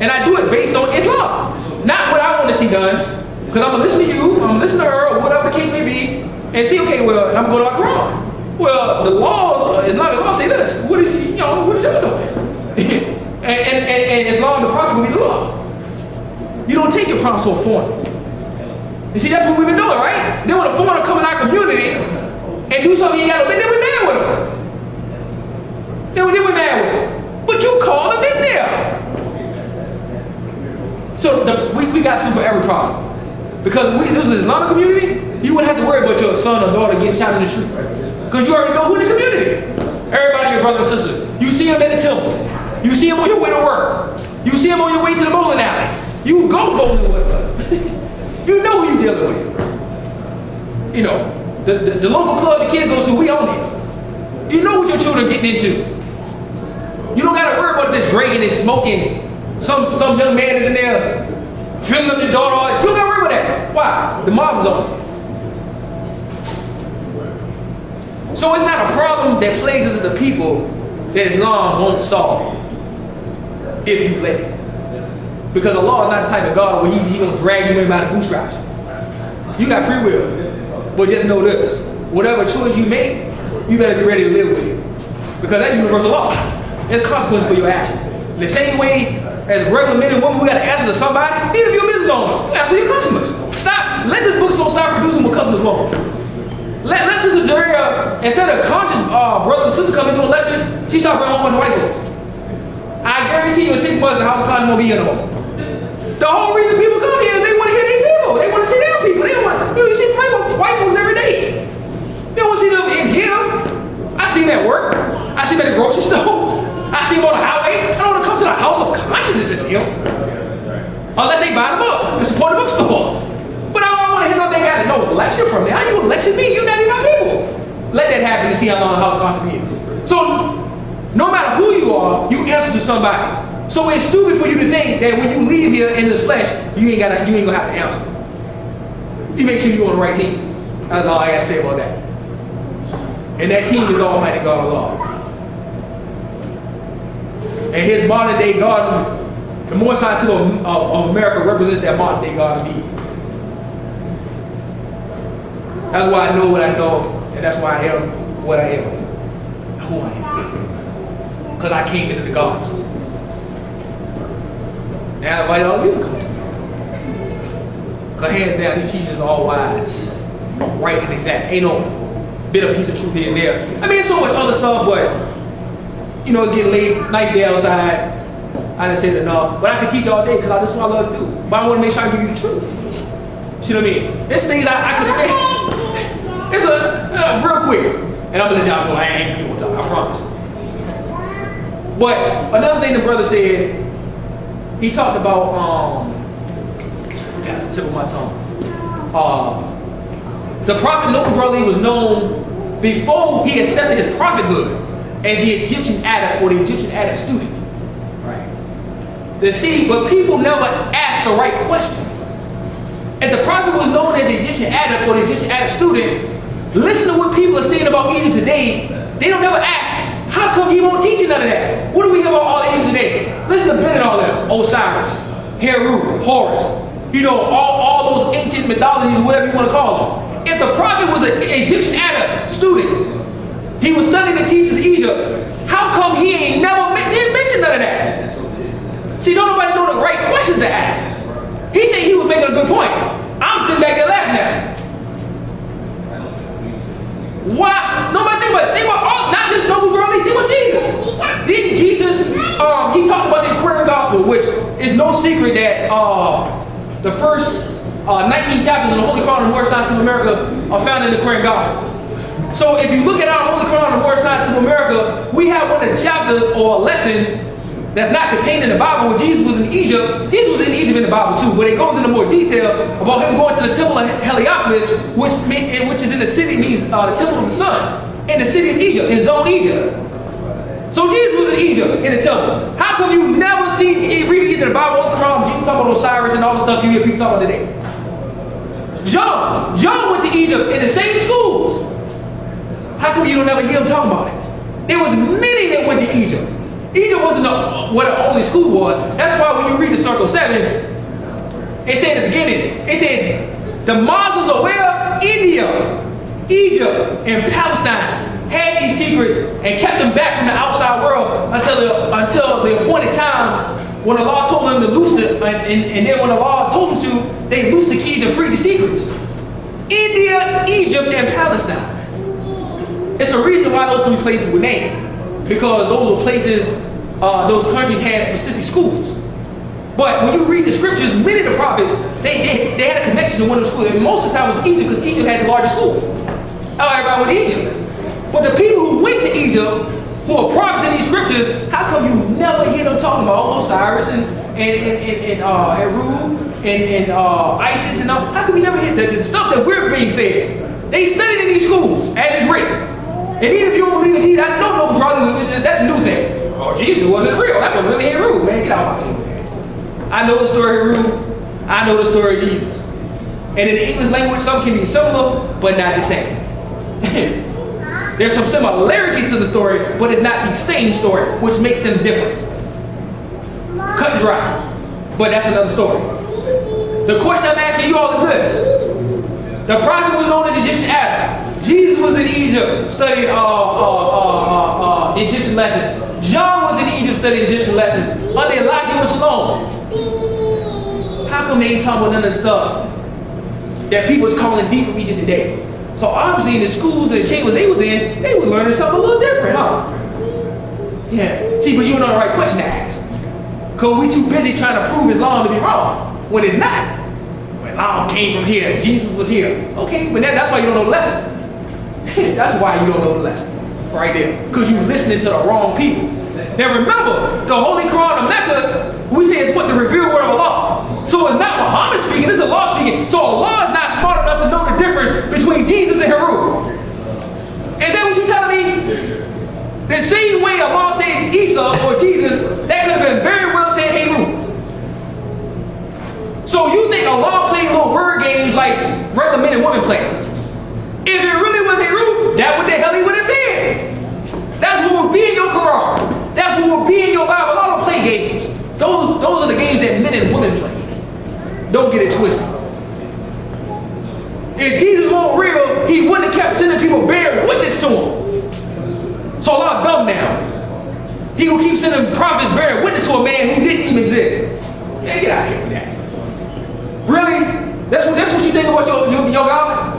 and I do it based on Islam, not what I want to see done, because I'm going to listen to you, I'm going to listen to her, or whatever the case may be, and see, okay, well, and I'm going to my Quran. Well, the laws, Islamic law say this. What is y'all doing? and Islam, the Prophet, will be the law. You don't take your promise to a foreigner. You see, that's what we've been doing, right? Then when a foreigner come in our community and do something you got to, then we're mad with them. Then we're mad with them. But you called them in there. So we got sued for every problem. Because this is an Islamic community, you wouldn't have to worry about your son or daughter getting shot in the street. Because you already know who in the community. Everybody, your brother and sister. You see them at the temple. You see them on your way to work. You see them on your way to the bowling alley. You go bowling with them. You know who you're dealing with. The local club the kids go to, we own it. You know what your children are getting into. You don't got to worry about this drinking and smoking. Some young man is in there filling up your daughter. You don't got to worry about that. Why? The mob is on it. So it's not a problem that plagues us as the people that Islam won't solve if you let it. Because Allah is not the type of God where He going to drag you in by the bootstraps. You got free will. But just know this. Whatever choice you make, you better be ready to live with it. Because that's universal law. There's consequences for your action. In the same way as regular men and women, we got to answer to somebody. Even if you're a business owner, answer your customers. Stop. Let this bookstore start producing what customers want. Let Sister Daria, instead of conscious brothers and sisters coming doing lectures, she start bringing home a bunch of white folks. I guarantee you in 6 months the house of Congress won't be here no more. The whole reason people come here is they want to hear their people. They want to see their people. They don't want you see white folks every day. They don't want to see them in here. I see them at work. I see them at the grocery store. I see them on the highway. I don't want to come to the house of consciousness and see them. Unless they buy the book and support the bookstore. But I don't want to hear nothing they got to know lecture from me. How you going to lecture me? You're not even my people. Let that happen to see how long the house of consciousness is. So no matter who you are, you answer to somebody. So it's stupid for you to think that when you leave here in this flesh, you ain't gonna have to answer. You make sure you're on the right team. That's all I gotta say about that. And that team is Almighty God Allah. And His modern day God, the Most High of America represents that modern day God indeed. That's why I know what I know, and that's why I am what I am. Who I am. Because I came into the gospel. And I invite all of you to come. Because hands down, these teachers are all wise, right and exact. Ain't no bit of piece of truth here and there. I mean, there's so much other stuff, but you know, it's getting late, nice day outside. I didn't say that enough, but I can teach all day because this is what I love to do. But I want to make sure I give you the truth. See what I mean? There's things I could have. It's real quick, and I'm gonna let y'all know I ain't people talk. I promise. But another thing the brother said. He talked about, the tip of my tongue. The prophet Noah was known before he accepted his prophethood as the Egyptian Adam or the Egyptian Adam student. Right. But people never ask the right question. If the prophet was known as the Egyptian Adam or the Egyptian Adam student, listen to what people are saying about Egypt today. They don't never ask, how come he won't teach you none of that? What do we hear about all Egypt today? Listen to Ben and all them. Osiris, Heru, Horus. You know, all those ancient mythologies, whatever you want to call them. If the prophet was an Egyptian Adam student, he was studying the teachers of Egypt, how come he ain't never mentioned none of that? See, don't nobody know the right questions to ask. He think he was making a good point. I'm sitting back there laughing at him. Why? Nobody think about it. Think about all, not just Noble Gurley, think about Jesus. Didn't Jesus, he talked about the Aquarian Gospel, which is no secret that the first 19 chapters of the Holy Quran of Moorish Science of America are found in the Aquarian Gospel. So if you look at our Holy Quran of Moorish Science of America, we have one of the chapters or lessons that's not contained in the Bible. When Jesus was in Egypt, Jesus was in Egypt in the Bible too, but it goes into more detail about him going to the temple of Heliopolis, which is in the city, means the temple of the sun, in the city of Egypt, in Zone Egypt. So Jesus was in Egypt, in the temple. How come you never read in the Bible, the Quran, Jesus talking about Osiris and all the stuff you hear people talking about today? John went to Egypt in the same schools. How come you don't ever hear him talking about it? There was many that went to Egypt. Egypt wasn't what the only school was. That's why when you read the Circle 7, it said at the beginning, it said the Muslims are where? India, Egypt, and Palestine had these secrets and kept them back from the outside world until the appointed time when Allah told them to loose it, and then when Allah told them to, they loosed the keys and freed the secrets. India, Egypt, and Palestine. It's a reason why those three places were named. Because those were places, those countries had specific schools. But when you read the scriptures, many of the prophets, they had a connection to one of the schools. And most of the time it was Egypt, because Egypt had the largest school. Everybody went to Egypt. But the people who went to Egypt, who are prophets in these scriptures, how come you never hear them talking about Osiris and Heru and Isis and all? How come you never hear the stuff that we're being fed? They studied in these schools, as it's written. And even if you don't believe in Jesus, I know no brother, that's a new thing. Oh, Jesus wasn't real. That was really Heru, man. Get out of my team, man. I know the story of Heru. I know the story of Jesus. And in the English language, some can be similar, but not the same. There's some similarities to the story, but it's not the same story, which makes them different. Cut and dry. But that's another story. The question I'm asking you all is this. The prophet was known as Egyptian Adam. Jesus was in Egypt studying Egyptian lessons. John was in Egypt studying Egyptian lessons. But Elijah was alone. How come they ain't talking about none of the stuff that people is calling deep from Egypt today? So obviously in the schools and the chambers they was in, they was learning something a little different, huh? Yeah. See, but you don't know the right question to ask. Because we too busy trying to prove Islam to be wrong, when it's not. When Islam came from here, Jesus was here. Okay, but that's why you don't know the lesson. That's why you don't know the lesson. Right there. Because you're listening to the wrong people. Now remember, the Holy Quran of Mecca, we say it's what the revealed word of Allah. So it's not Muhammad speaking, it's Allah speaking. So Allah is not smart enough to know the difference between Jesus and Heru. Is that what you're telling me? The same way Allah said Isa or Jesus, that could have been very well said Heru. So you think Allah played little word games like regular men and women play? If it really was Heru, that's what the hell he would have said. That's what would be in your Quran. That's what would be in your Bible. Allah don't play games. Those are the games that men and women play. Don't get it twisted. If Jesus wasn't real, he wouldn't have kept sending people bearing witness to him. So Allah dumb now. He will keep sending prophets bearing witness to a man who didn't even exist. Man, get out of here with that. Really? That's what you think about your God?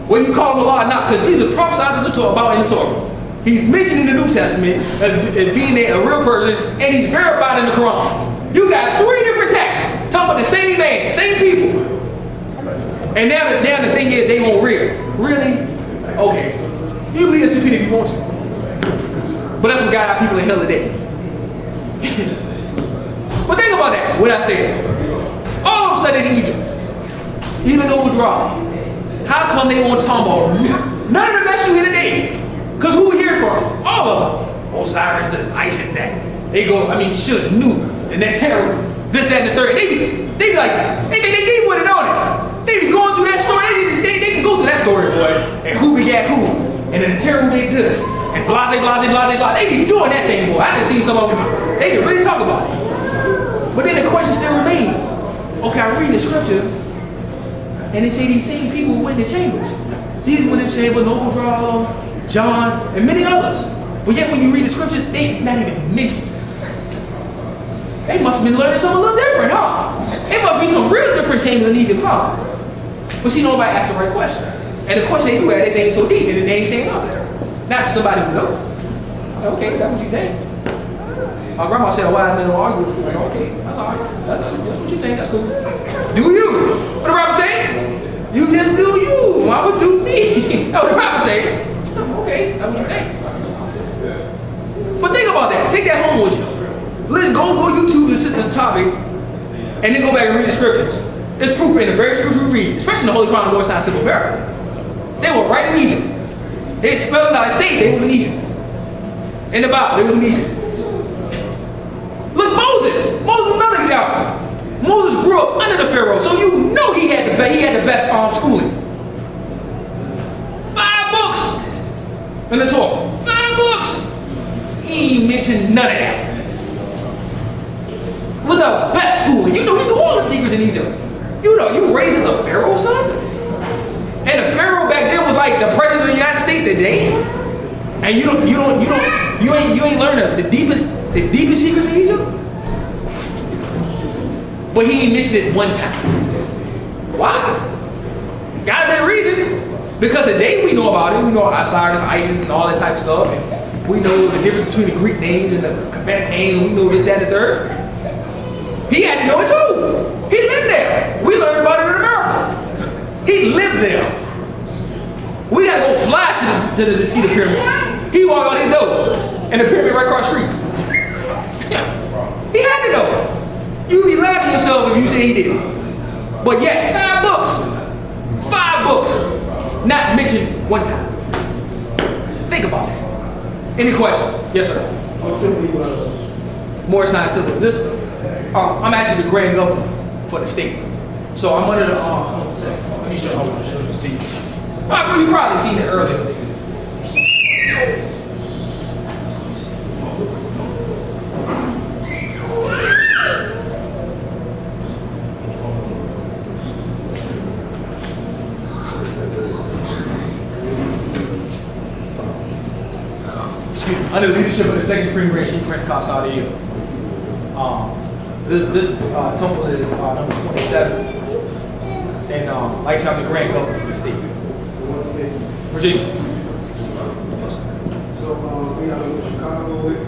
When you call him Allah or not? Because Jesus prophesied about in the Torah. He's mentioned in the New Testament as being a real person, and he's verified in the Quran. You got 3 different texts talking about the same man, same people. And now the thing is, they won't real. Really? Okay. You believe it's stupid if you want to. But that's what got our people in hell today. But think about that, what I said. All of them studied in Egypt. Even though it was wrong. How come they won't talk about none of the best you hear today? Because who we hear from? All of them. Osiris, this, Isis, that. They go, should, knew, and that terror, this, that, and the third. They be like, they put it on it. They be going through that story. They can go through that story, boy. And who begat who. And then the terror made this. And blase, blase, blase, blase. They be doing that thing, boy. I done seen some of them. They can really talk about it. But then the question still remains. Okay, I read the scripture. And they say these same people went in the chambers. Jesus went in the chamber, Noble Draw, John, and many others. But yet when you read the scriptures, it's not even mentioned. They must have been learning something a little different, huh? It must be some real different chambers in Egypt, huh? But see, nobody asked the right question. And the question they do ask, they ain't so deep, and they ain't saying nothing. Not to somebody who knows. Okay, that's what you think. My grandma said a wise man don't argue with fools. Okay, that's all right. That's what you think, that's cool. Do you? What the Bible say? You just do you. I would do me. That's what the Bible say. Okay, that's what you think. But think about that. Take that home with you. Go YouTube and sit to the topic, and then go back and read the scriptures. It's proof in the very scripture we read, especially in the Holy Quran, Lord Scientific America. They were right in Egypt. They spelled out, they say they was in Egypt. In the Bible, they was in Egypt. Look, Moses. Moses is another example. Moses grew up under the Pharaoh, so you know he had the best schooling. 5 books in the Torah. 5 books. He ain't mentioned none of that. With the best schooling. You know, he knew all the secrets in Egypt. You know, you raised as a Pharaoh, son? And the Pharaoh back then was like the president of the United States today? And you ain't learned the deepest secrets in Egypt? But he ain't mentioned it one time. Why? Gotta be a reason. Because today we know about it. We know Osiris, Isis, and all that type of stuff. And we know the difference between the Greek names and the Kemet names. We know this, that, and the third. He had to know it too. He lived there. We learned about it in America. He lived there. We gotta go fly to see the pyramid. He walked out his door, and the pyramid right across the street. He had to know. You be lying to yourself if you say he didn't. But yet, 5 books. 5 books. One time. Think about that. Any questions? Yes, sir. Morristown Temple. This, I'm actually the grand governor for the state. So I'm under the, let me show this to you. You probably seen it earlier. Under the leadership of the Second Supreme Grand Chief Prince Kasadi, this temple is number 27, and like I'm the grand governor for the state. Virginia. So, we got to Chicago with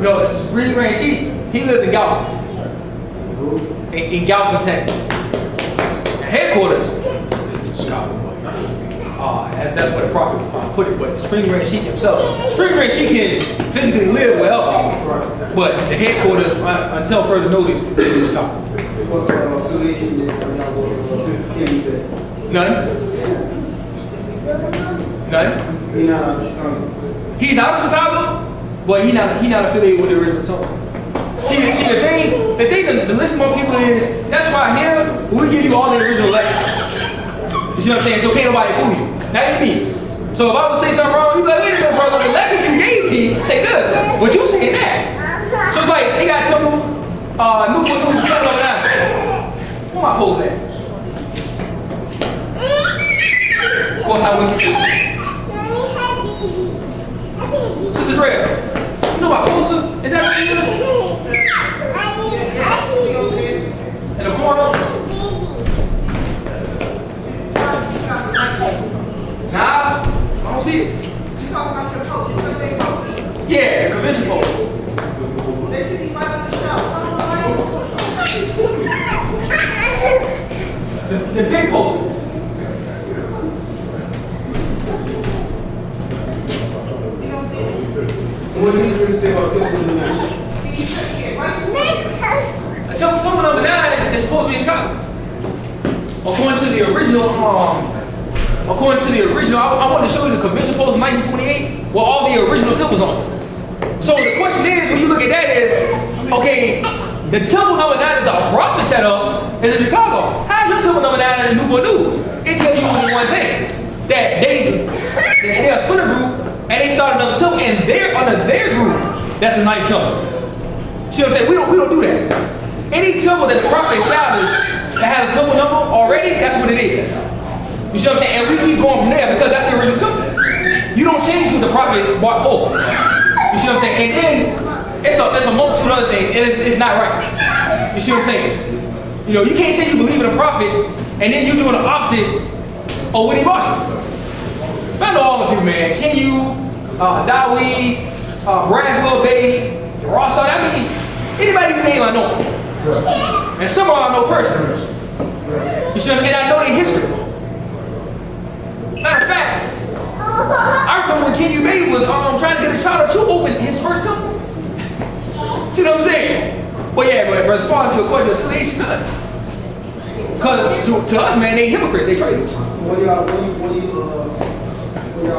No, the Supreme Grand Chief, he lives in Galveston. In Galveston, Texas. The headquarters is in Chicago. That's where the prophet put it, but the Supreme Grand Sheik himself, Supreme Grand Sheik can physically live wherever, but the headquarters, until further notice, is in Chicago. What affiliation is None? None? He's not out of Chicago. He's out of Chicago, but he's not affiliated with the original temple. See the thing, the list of more people is, that's why here, we give you all the original lectures. You see what I'm saying? So can't nobody fool you. Not even me. So if I would say something wrong, you'd be like, wait a minute, brother, the lesson you gave me, say this. But you saying that. So it's like, they got some new over there. Where my post at? Of course, I went to Sister Dre, you know my poster? Is that what you do? In the corner? Nah, I don't see it. You talking about your post? It's the same post. Yeah, the convention post. They should be right on the shelf. The big poster. What do you say about Temple tonight? Temple number 9 is supposed to be in Chicago. According to the original, I want to show you the convention post in 1928 with all the original temples on it. So the question is, when you look at that, is okay, the temple number 9 that the prophet set up is in Chicago. How is your temple number 9 in the Newport News? It tells you only one thing, that they're a splinter group and they start another temple, and they're under their group. That's the 9th temple. See what I'm saying? We don't do that. Any temple that the prophet established that has a temple number already, that's what it is. You see what I'm saying? And we keep going from there because that's the original temple. You don't change what the prophet brought forward. You see what I'm saying? And then it's a multitude of other things, and it's not right. You see what I'm saying? You know, you can't say you believe in a prophet and then you're doing the opposite of what he brought you. I know all of you, man. Can you, Dawee, Braswell Bay, Ross, I mean, anybody you name I know. And some of them I know personally. You see what I'm saying? And I know their history. Matter of fact, I remember when Kenny Baby was trying to get a child to open his first temple. See what I'm saying? Well, yeah, but as far as your question, affiliation, none. Because to us, man, they hypocrites, they traitors. What y'all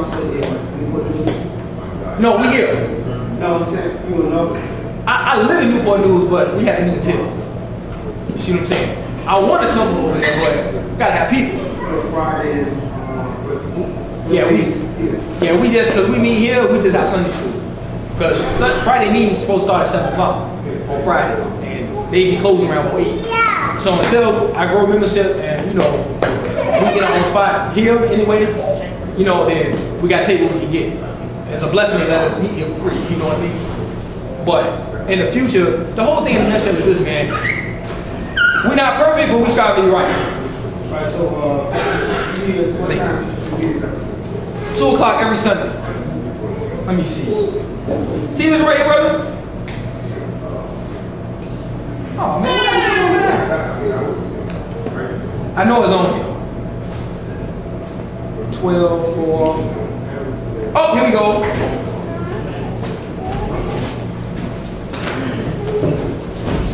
say there? No, we here. No, I'm saying you know. I live in Newport News, but we have a new tip. You see what I'm saying? I want a temple over there, but gotta have people. Friday is. Yeah, we just, because we meet here, we just have Sunday school. Because Friday meetings supposed to start at 7 o'clock on Friday, and they be closing around 8. So until I grow membership and, we get our own spot here anyway, then we got to take what we can get. It's a blessing to let us meet here for free, you know what I mean? But in the future, the whole thing in the nutshell is this, man. We're not perfect, but we strive to be right. Alright, so, what time? 2 o'clock every Sunday. Let me see. See this right here, brother? Oh, man. I know it's on 12, 4. Oh, here we go.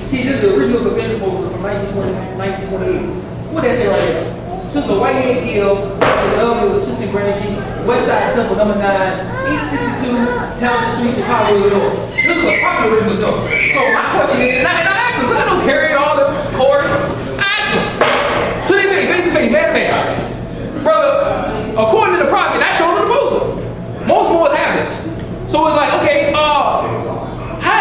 See, this is the original convention poster from 1928. What did that say right here? Sister White Hill, the love of Assistant Grand Chief West Side Temple, number 9, 862 Townsend Street, Chicago, Illinois. This is a popular original though. So my question is, and I asked him, because I don't carry all the cords. I asked him, to their face to face, man to man. Brother, according to the prophet, that's showing the proposal. Most wars have this. So it's like, okay, how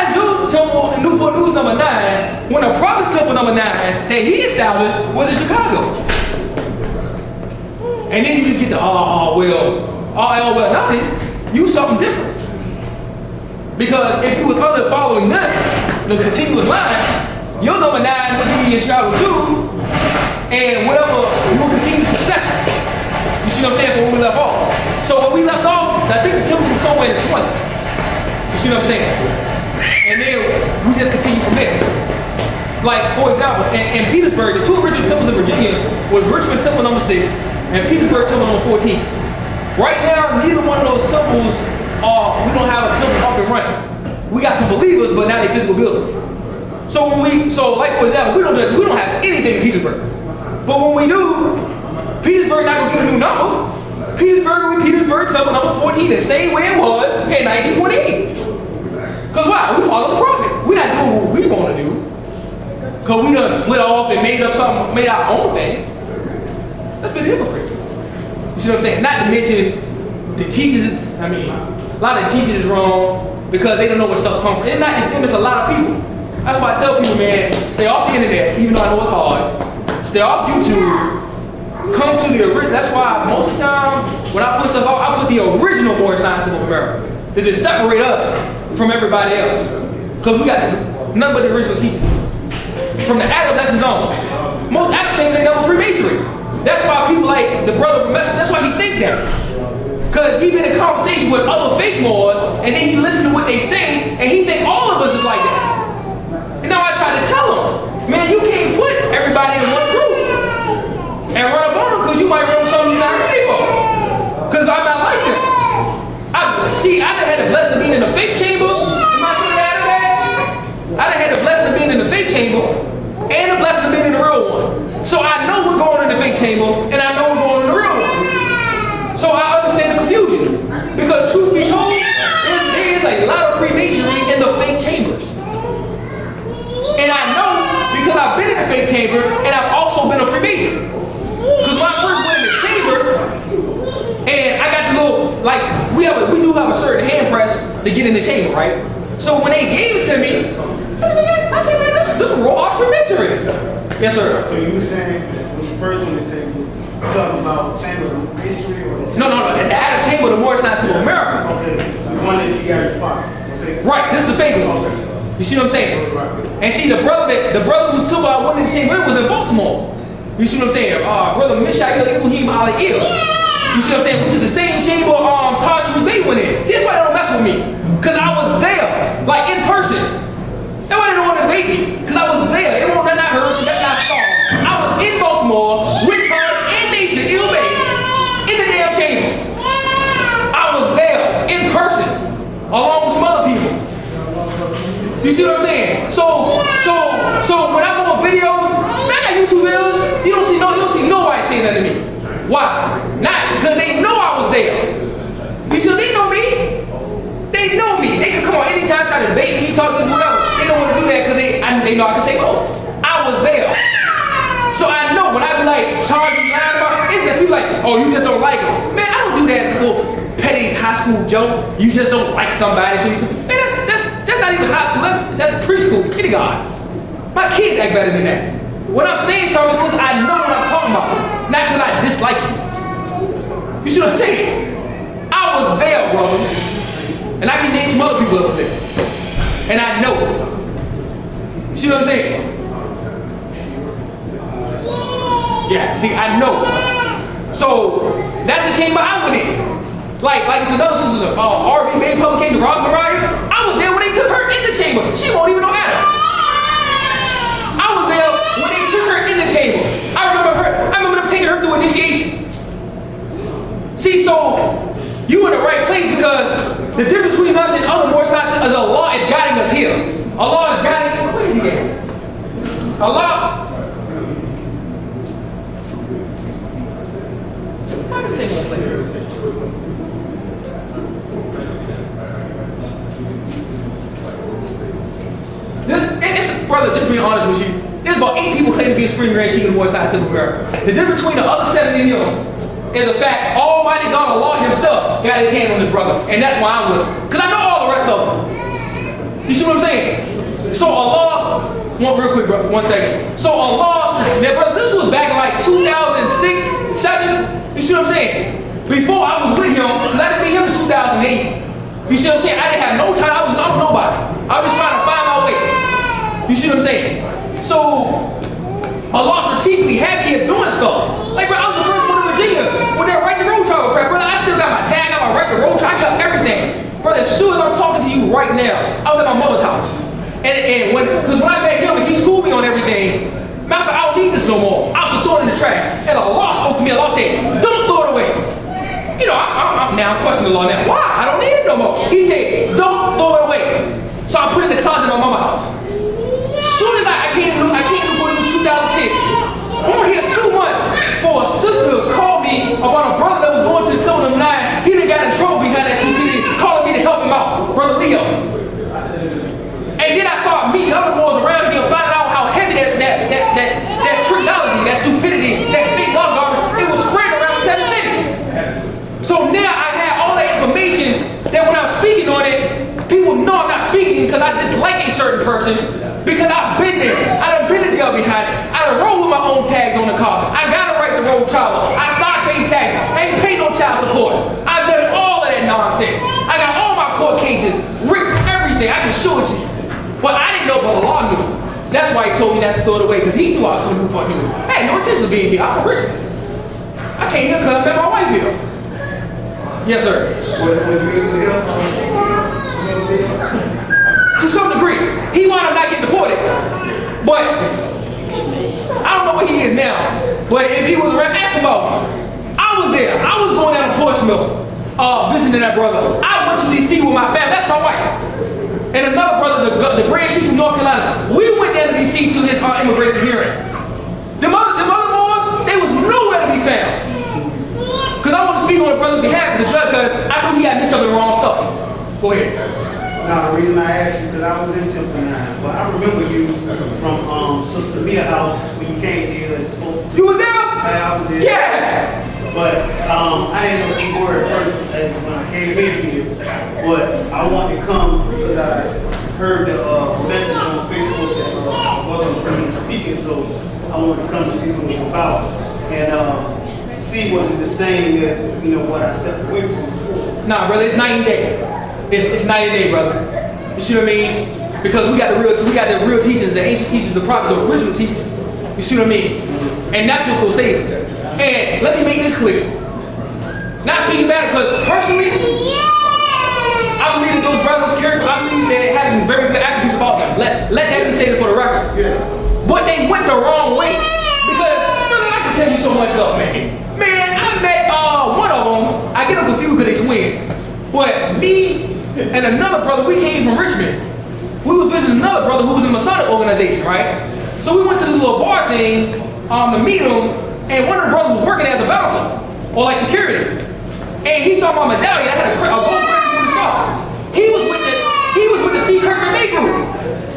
is your temple in Newport News number 9 when the prophet's temple number 9 that he established was in Chicago? And then you just get the well, nothing. You something different. Because if you was under following this, the continuous line, your number 9 would be in Chicago too, and whatever you will continue successful. You see what I'm saying? From where we left off. So when we left off, I think the temple was somewhere in the 20s. You see what I'm saying? And then we just continue from there. Like, for example, in Petersburg, the two original temples in Virginia was Richmond Temple number 6 and Petersburg Temple number 14. Right now, neither one of those temples we don't have a temple up and running. We got some believers, but now they physical buildings. So like for example, we don't have anything in Petersburg. But when we do, Petersburg not gonna get a new number. Petersburg Temple number 14, the same way it was in 1928. Cause why? We follow the prophet. We're not doing what we want to do. Cause we done split off and made our own thing. That's been a hypocrite. You see what I'm saying? Not to mention the teachers. A lot of teachers is wrong because they don't know where stuff comes from. It's them, it's a lot of people. That's why I tell people, man, stay off the internet, even though I know it's hard. Stay off YouTube. Come to the original. That's why most of the time when I put stuff out, I put the original More Science of America to just separate us from everybody else. Because we got none but the original teachers. From the adolescents on. Most adolescents ain't know Freemasonry. That's why people like the brother from Messenger, that's why he think that. Because he been in conversation with other fake Moors, and then he listen to what they say, and he think all of us is like that. And now I try to tell him, man, you can't put everybody in one group and run up on them because you might run something you're not ready for. Because I'm not like them. I done had the blessing of being in the fake chamber. I done had the blessing of being in the fake chamber and the blessing of being in the real one. So I know what's going on in the fake chamber and I know what's going on in the real one. So I understand the confusion. Because truth be told, there is a lot of Freemasonry in the fake chambers. And I know because I've been in the fake chamber and I've also been a Freemason. Because when I first went in the chamber, and I got the little, like, we do have a certain hand press to get in the chamber, right? So when they gave it to me, I said, man, this is raw Freemasonry. Yes, sir. So you were saying, when you first went to the chamber, you talking about chamber of history or the No. The Adam Chamber, the More Science of America. Okay, the one that you got in the pocket. Okay. Right, this is the fake one. You see what I'm saying? Right. And see, the brother who's took I went in the chamber was in Baltimore. You see what I'm saying? Brother Mishael Ibrahim Ali Il. You see what I'm saying? Which is the same chamber Taj Bay went in. See, that's why they don't mess with me. Because I was there, like in person. That's why they don't want to debate me. Because I was there. They won't let that heard, let that saw. I was in Baltimore with Taj and Nation Il Bay in the damn chamber. I was there in person, along with some other people. You see what I'm saying? So when I'm on video, man, I got YouTube videos. You don't see nobody saying that to me. Why? Not because they know I was there. You see, they know me. They know me. They can come on anytime, try to debate me, talk this, whatever. They don't want to do that because they know I can say, oh, I was there. So I know when I be like, Taj, you lying about, it's that people like, oh, you just don't like it. Man, I don't do that little petty high school joke. You just don't like somebody. So man, that's not even high school. That's preschool, kindergarten. My kids act better than that. When I'm saying something, it's because I know what I'm talking about, not because I dislike it. You see what I'm saying? I was there, brother. And I can name some other people up there. And I know. You see what I'm saying? Yeah, see, I know. So, that's the chamber I went in. Like it's another sister, RV Bay Publication, Ross Mariah. I was there when they took her in the chamber. She won't even know Adam. I was there when they took her in the chamber. I remember them taking her through initiation. See, so you in the right place because the difference between us and other more science is Allah is guiding us here. Allah is guiding. What is he getting? Allah. How does this thing play? honest with you, there's about 8 people claiming to be a Spring Grand Sheik in the North Side of America. The difference between the other 7 and him is the fact Almighty God, Allah himself, got his hand on his brother. And that's why I'm with him. Because I know all the rest of them. You see what I'm saying? So Allah, real quick, bro, 1 second. So Allah, now brother, this was back in like 2006, 7. You see what I'm saying? Before I was with him, because I didn't meet him in 2008. You see what I'm saying? I didn't have no time. I was nobody. I was just trying to find my way. You see what I'm saying? So Allah strategically had me here doing stuff. Like, bro, I was the first one in Virginia with that right to road trial crap, brother. I still got my tag, I got my right to road trial, I got everything. Brother, as soon as I'm talking to you right now, I was at my mother's house. And when I met him and he schooled me on everything, man, I said, I don't need this no more. I was just throwing it in the trash. And Allah spoke to me, Allah said, don't throw it away. You know, I'm questioning the law now. Why? I don't need it no more. He said, don't throw it away. So I put it in the closet of my mama's house. As soon as I came to for 2010, we were here 2 months for a sister to call me about a brother that was going to the Temple of 9. He done got in trouble behind that stupidity, calling me to help him out, Brother Leo. And then I started meeting other boys around here, finding out how heavy that trickology, that stupidity, that fake love garbage, it was spread around 7 cities. So now I have all that information that when I'm speaking on it, people know I'm not speaking because I dislike a certain person because I've been there. I done been in jail behind it. I done rolled with my own tags on the car. I got a right to roll travel. I started paying taxes. I ain't paid no child support. I've done all of that nonsense. I got all my court cases, risks, everything. I can show it to you. But I didn't know, but the law knew. That's why he told me not to throw it away because he knew I was coming from Newport. I had no intention of being here. I'm from Richmond. I came here because I met my wife here. Yes, sir. To some degree, he wound up not getting deported. But I don't know where he is now. But if he was around, ask about him. I was there. I was going down to Portsmouth, visiting that brother. I went to D.C. with my family. That's my wife. And another brother, the Grand Chief from North Carolina. We went down to D.C. to his immigration hearing. Them other boys, they was nowhere to be found. Because I want to speak on the brother's behalf as a judge because I knew he had mixed up in the wrong stuff. Go ahead. Now, the reason I asked you, because I was in Temple 9, but I remember you from Sister Leah's house when you came here and spoke to. You was there? I was there. Yeah! But I didn't know what you were at first when I came in here. But I wanted to come because I heard the message on Facebook that wasn't really speaking, so I wanted to come to see what it was about. And see was it the same as what I stepped away from before. Nah, brother, it's night and day. It's night and day, brother. You see what I mean? Because we got the real teachings, the ancient teachings, the prophets, the original teachings. You see what I mean? And that's what's gonna save us. And let me make this clear. Not speaking bad, because personally, I believe that those brothers' character, I believe they have some very good attributes about them. Let that be stated for the record. Yeah. But they went the wrong way. Because, brother, I can tell you so much stuff, man. Man, I met one of them. I get them confused because they twins. But me and another brother, we came from Richmond. We was visiting another brother who was in the Masonic organization, right? So we went to this little bar thing to meet him, and one of the brothers was working as a bouncer, or like security. And he saw my medallion. I had a gold crescent on the scar. He was with the C. Kirk and May group.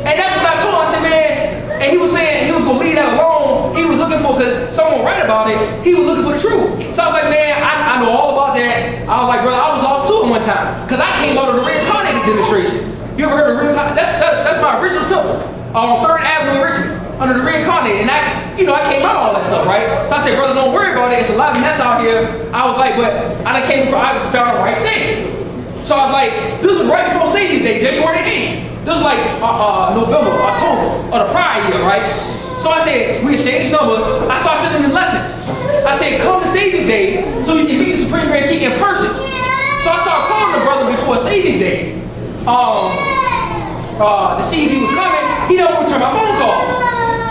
And that's what I told him. I said, man, and he was saying he was gonna leave that alone. He was looking for, because someone write about it, he was looking for the truth. So I was like, man, I know all about that. I was like, brother, I was lost too at one time. Because I came out of the reincarnated demonstration. You ever heard of reincarnated? That's my original temple on 3rd Avenue in Richmond, under the reincarnated. And I came out of all that stuff, right? So I said, brother, don't worry about it. It's a lot of mess out here. I was like, but I found the right thing. So I was like, this was right before Sadie's Day, January 8th. This was like November, October, or the prior year, right? So I said, we exchanged numbers. I started sending him lessons. I said, come to Sadie's Day so you can meet the Supreme Grand Sheik in person. So I started calling the brother before Sadie's Day to see if he was coming. He don't return my phone call.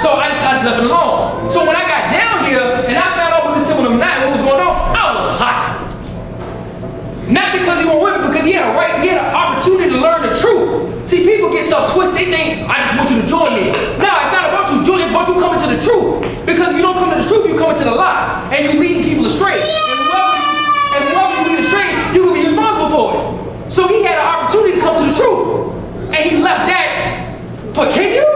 So I just left it alone. So when I got down here and I found out what this Temple of Night, what was going on, I was hot. Not because he went with me, because he had an opportunity to learn the truth. See, people get stuff twisted. They think, I just want you to join me. No, it's not about you joining, it's about you coming to the truth. Because if you don't come to the truth, you come into the lie. And you leading people astray. And whoever you lead astray, you will be responsible for it. So he had an opportunity to come to the truth. And he left that for kick you?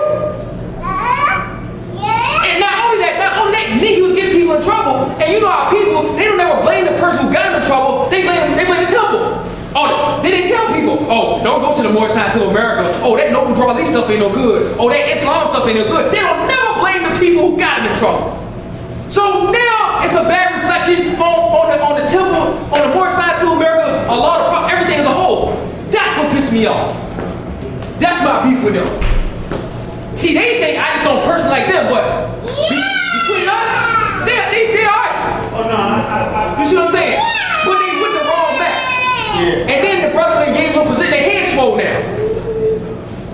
Oh, they didn't tell people, oh, don't go to the Moorish side to America. Oh, that noble draw lease stuff ain't no good. Oh, that Islam stuff ain't no good. They don't never blame the people who got them in trouble. So now it's a bad reflection on the temple, on the Moorish side to America, a lot of everything as a whole. That's what pissed me off. That's my beef with them. See, they think I just don't person like them, but between us, they are. Oh no, You see what I'm saying? But they with the wrong match. yeah. And then the brother that gave them a position, their heads swole now.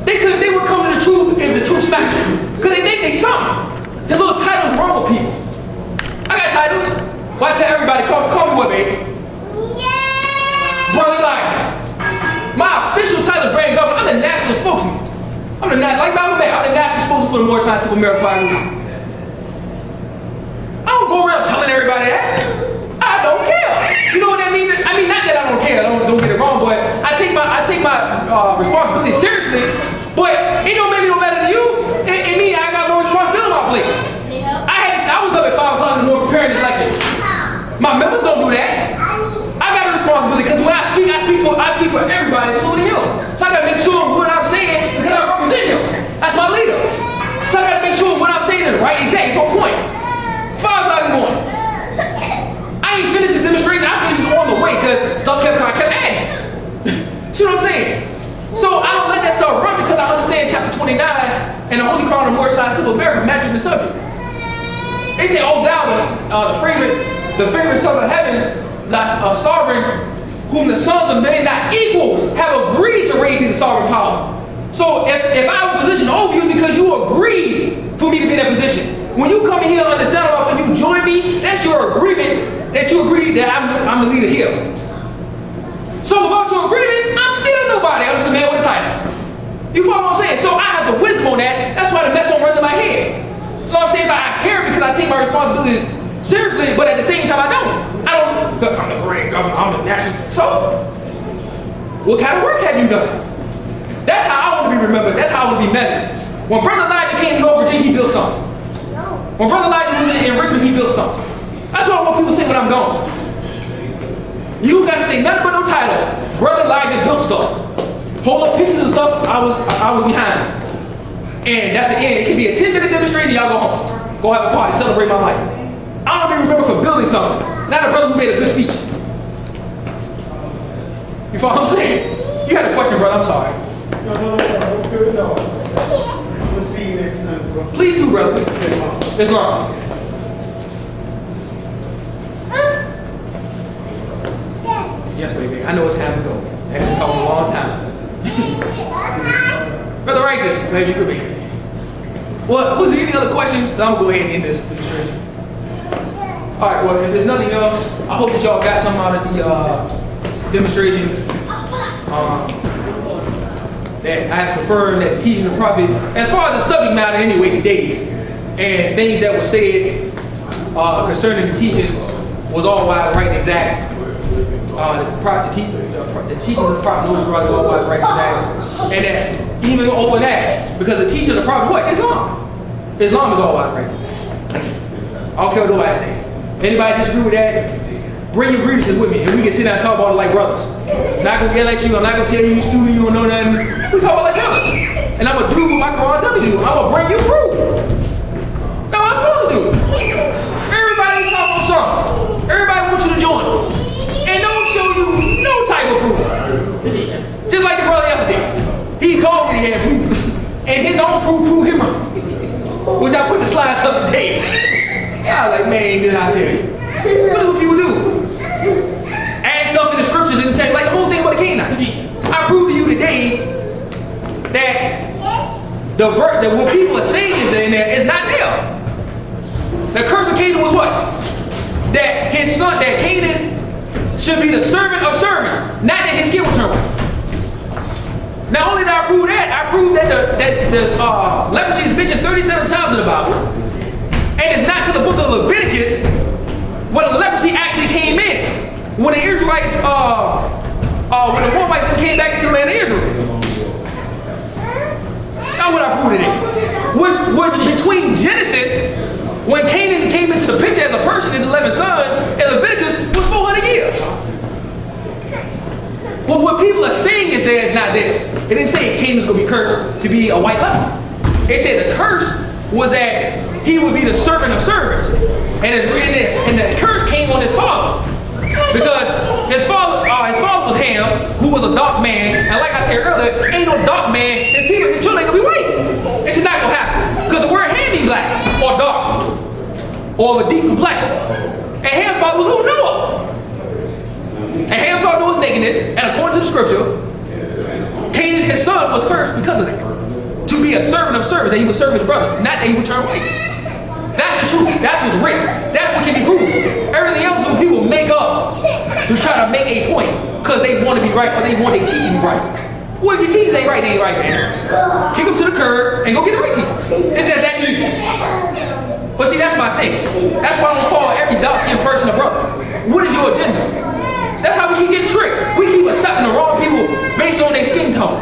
They would come to the truth if the truth smacked them. Because they think they something. Their little titles wrong with people. I got titles. Why tell everybody, call me what, baby? Brother Elijah. My official title is Grand Governor. I'm the national spokesman. I'm the national spokesman for the Moorish Scientific American Fire. I don't go around telling everybody that. I don't care. You know what that means? I mean, not that I don't care. Don't get it wrong, but I take my responsibility seriously. But it don't make me no better than you. It means I got no responsibility on my plate. I was up at 5 o'clock in the morning preparing this lecture. My members don't do that. I got a responsibility because when I speak for everybody, including him. So I gotta make sure what I'm saying because I represent him. That's my leader. So I gotta make sure what I'm saying is right, exact, it's on point. 5 o'clock in the morning. I ain't finished this demonstration. I finished it on the way because stuff kept adding. See what I'm saying? So I don't let that stuff run because I understand chapter 29 and the Holy Crown of Moorish Scientific America matching the subject. They say, oh, thou, the favorite son of heaven, like a sovereign, whom the sons of men, not equals, have agreed to raise into sovereign power. So if I have a position over you, it's because you agreed for me to be in that position. When you come in here and understand about when you join me, that's your agreement that you agree that I'm the leader here. So without your agreement, I'm still nobody. I'm just a man with a title. You follow what I'm saying? So I have the wisdom on that. That's why the mess don't run in my head. You know what I'm saying? It's like I care because I take my responsibilities seriously, but at the same time I don't. I'm the grand governor, I'm the national. So, what kind of work have you done? That's how I want to be remembered. That's how I want to be measured. When Brother Elijah came to North Virginia, he built something. When Brother Elijah was in Richmond, he built something. That's what I want people to say when I'm gone. You got to say nothing but no titles. Brother Elijah built stuff. Hold up pictures and stuff, I was behind. And that's the end. It can be a 10-minute demonstration, y'all go home. Go have a party, celebrate my life. I want to be remembered for building something, not a brother who made a good speech. You follow what I'm saying? You had a question, brother, I'm sorry. No. We'll see you next Sunday, bro. Please do, brother. Islam. Yes, baby. I know it's time to go. I've been talking a long time. Brother Righteous, glad you could be. Well, was there any other questions? I'm going to go ahead and end this demonstration. All right, well, if there's nothing else, I hope that y'all got something out of the demonstration. That I have confirmed that the teaching of the prophet, as far as the subject matter anyway today, and things that were said concerning the teachings was all wise, right, and exact. The teaching of the prophet was all wise, right, and exact. And that even over that, because the teaching of the prophet, what? Islam. Islam is all wise, right, and exact. I don't care what nobody say. Anybody disagree with that? Bring your grievances with me, and we can sit down and talk about it like brothers. I'm not gonna yell at you. I'm not gonna tell you stupid. You don't know nothing. We talk about it like brothers. And I'm gonna do what my Quran tells me to do. I'm gonna bring you proof. That's what I'm supposed to do. Everybody talk about something. Everybody wants you to join them, and don't show you no type of proof. Just like the brother yesterday, he called me, he had proof, and his own proof proved him wrong. Which I put the slides up today. I was like, man, did I tell you? What do people do? Add stuff in the scriptures and take like the whole thing about the Canaanites. I proved to you today that that what people are saying is in there is not there. The curse of Canaan was what? That his son, that Canaan should be the servant of servants, not that his skin would turn white. Not only did I prove that, I proved that leprosy is mentioned 37 times in the Bible. And it's not to the book of Leviticus where the leprosy actually came in. When the Israelites, when the Moabites came back into the land of Israel. That's what I proved today. Which between Genesis, when Canaan came into the picture as a person, his 11 sons, and Leviticus was 400 years. Well, what people are saying is there, it's not there. It didn't say Cain was going to be cursed to be a white leper. It said the curse was that he would be the servant of servants. And the curse came on his father. Because his father was Ham, who was a dark man. And like I said earlier, ain't no dark man, and his children ain't going to be white. It's just not going to happen. Because the word Ham means black, or dark, or of a deep complexion. And Ham's father was who? Noah. And Ham saw Noah's nakedness, and according to the scripture, Cain, his son, was cursed because of that. To be a servant of servants, that he would serve his brothers, not that he would turn white. That's the truth. That's what's written. That's what can be proven. Everything else is what people make up to try to make a point because they want to be right or they want their teaching to be right. Well, if your teachers ain't right, they ain't right, man. Kick them to the curb and go get the right teachers. It's just that easy. But see, that's my thing. That's why I don't call every dark-skinned person a brother. What is your agenda? That's how we keep getting tricked. We keep accepting the wrong people based on their skin tone.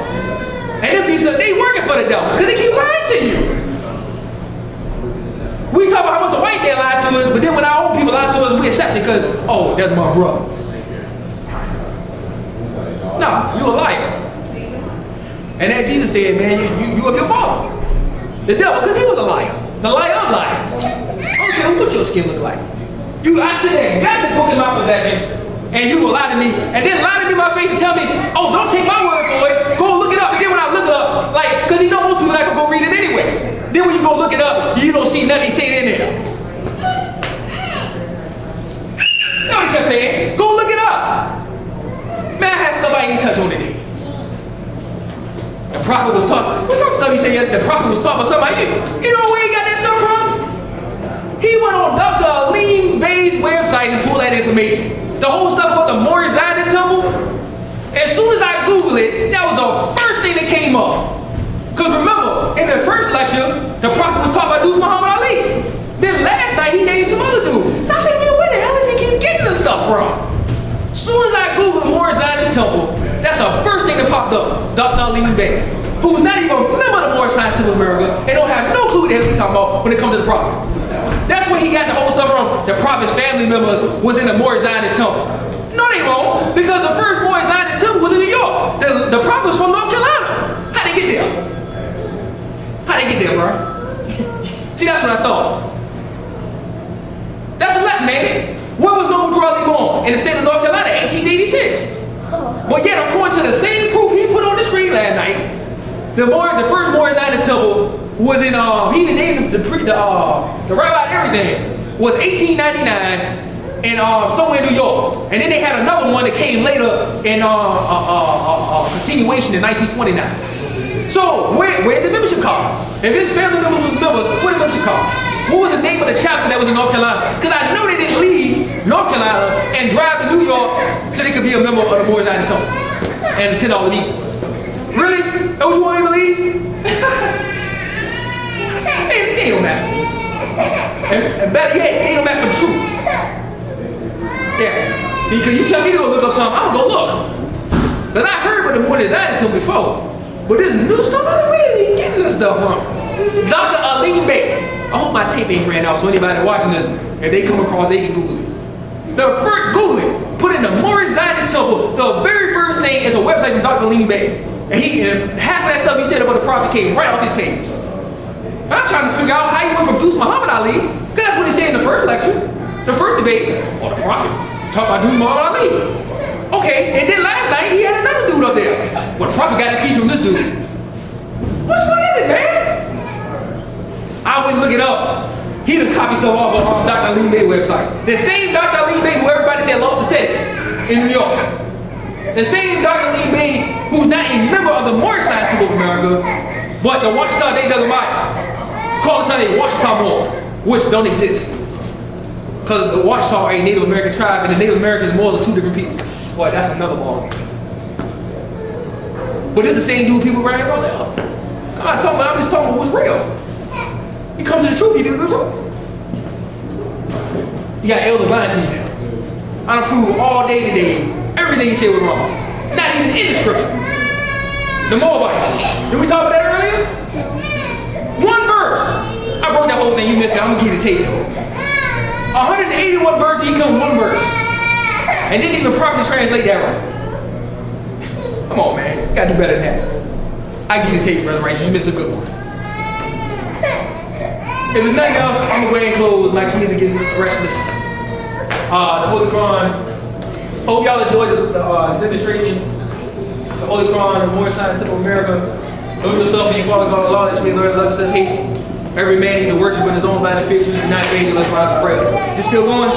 And them people, they working for the devil because they keep lying to you. We talk about how much a white man lied to us, but then when our own people lie to us, we accept it because, oh, that's my brother. Nah, you a liar. And then Jesus said, man, you of your father. The devil, because he was a liar. The liar of liars. I don't care what your skin look like. I sit there and got the book in my possession, and you will lie to me, and then lie to me in my face and tell me, oh, don't take my word for it. Go look it up. And then when I look it up, like, because he knows most people not going to go read it anyway. Then when you go look it up, you don't see nothing saying in there. That's what he kept saying. Go look it up. Man, I had stuff I ain't touch on today. The prophet was talking. What's some stuff he said? The prophet was talking about somebody. You know where he got that stuff from? He went on Dr. Alim Bey's website and pulled that information. The whole stuff about the Moorish Zionist temple. As soon as I Googled it, that was the first thing that came up. Because remember, in the first lecture, the prophet was talking about Deuce Muhammad Ali. Then last night, he named some other dude. So I said, man, where the hell is he keep getting this stuff from? As soon as I Googled the Moorish Zionist temple, that's the first thing that popped up. Dr. Alim Bey, who's not even a member of the Moorish Zionist temple of America, and don't have no clue what the hell he's talking about when it comes to the prophet. That's where he got the whole stuff from. The prophet's family members was in the Moorish Zionist temple. No, they won't, because the first Moorish Zionist temple was in New York. The prophet was from North Carolina. How'd they get there? How'd they get there, bro? See, that's what I thought. That's a lesson, ain't it? Where was Noble Drew Ali born? In the state of North Carolina, 1886. But yet, according to the same proof he put on the screen last night, the first Moorish Zionist temple was in, he even named the rabbi and everything, was 1899 in somewhere in New York. And then they had another one that came later in continuation in 1929. So, where's the membership cards? If his family members was members, where's the membership cards? What was the name of the chapter that was in North Carolina? Because I know they didn't leave North Carolina and drive to New York so they could be a member of the Moorish Zionist temple and attend all the meetings. Really? That what you want me to believe? They don't match. And better yet, they don't match for the truth. Yeah. Because you tell me to go look up something, I'm going to go look. Because I heard about the Moorish Zionist temple before. But this new stuff, I don't really getting this stuff from. Dr. Alim Bey. I hope my tape ain't ran out, so anybody watching this, if they come across, they can Google it. The first, Google it. Put in the Moorish Zionist temple. The very first thing is a website from Dr. Alim Bey. And half of that stuff he said about the prophet came right off his page. I'm trying to figure out how he went from Deuce Muhammad Ali, because that's what he said in the first lecture, the first debate, or the prophet. Talk about Deuce Muhammad Ali. Okay, and then last night he had another dude up there. Well, the prophet got his teach from this dude. Which one is it, man? I went and look it up. He done copied stuff off of Dr. Alim Bey website. The same Dr. Alim Bey who everybody said lost the Senate in New York. The same Dr. Alim Bey who's not a member of the Moorish Zionist Temple of America, but the Washita Day doesn't matter. Call it Sunday Washita Moor, which don't exist. Because the Washita are a Native American tribe, and the Native Americans and Moors are two different people. Boy, that's another ballgame. But it's the same dude people ran around now. I'm just talking about what's real. You come to the truth, you do good work. You got elders lying to you now. I done proved all day today, everything you said was wrong. Not even in the scripture. The Moabites. Did we talk about that earlier? One verse. I broke that whole thing, you missed it. I'm gonna give you the tape. 181 verses, he comes one verse. And didn't even properly translate that right. Come on, man. You gotta do better than that. I give you the tape, Brother Righteous. You missed a good one. If there's nothing else, I'm gonna go ahead and close. My kids are getting restless. The Holy Quran. Hope y'all enjoyed the demonstration. The Holy Quran, the More Signs of America. Know yourself and you follow God, Allah, that you may learn to love yourself, hate. Every man needs to worship in his own line of fiction, not faith, unless I pray. Is it still going?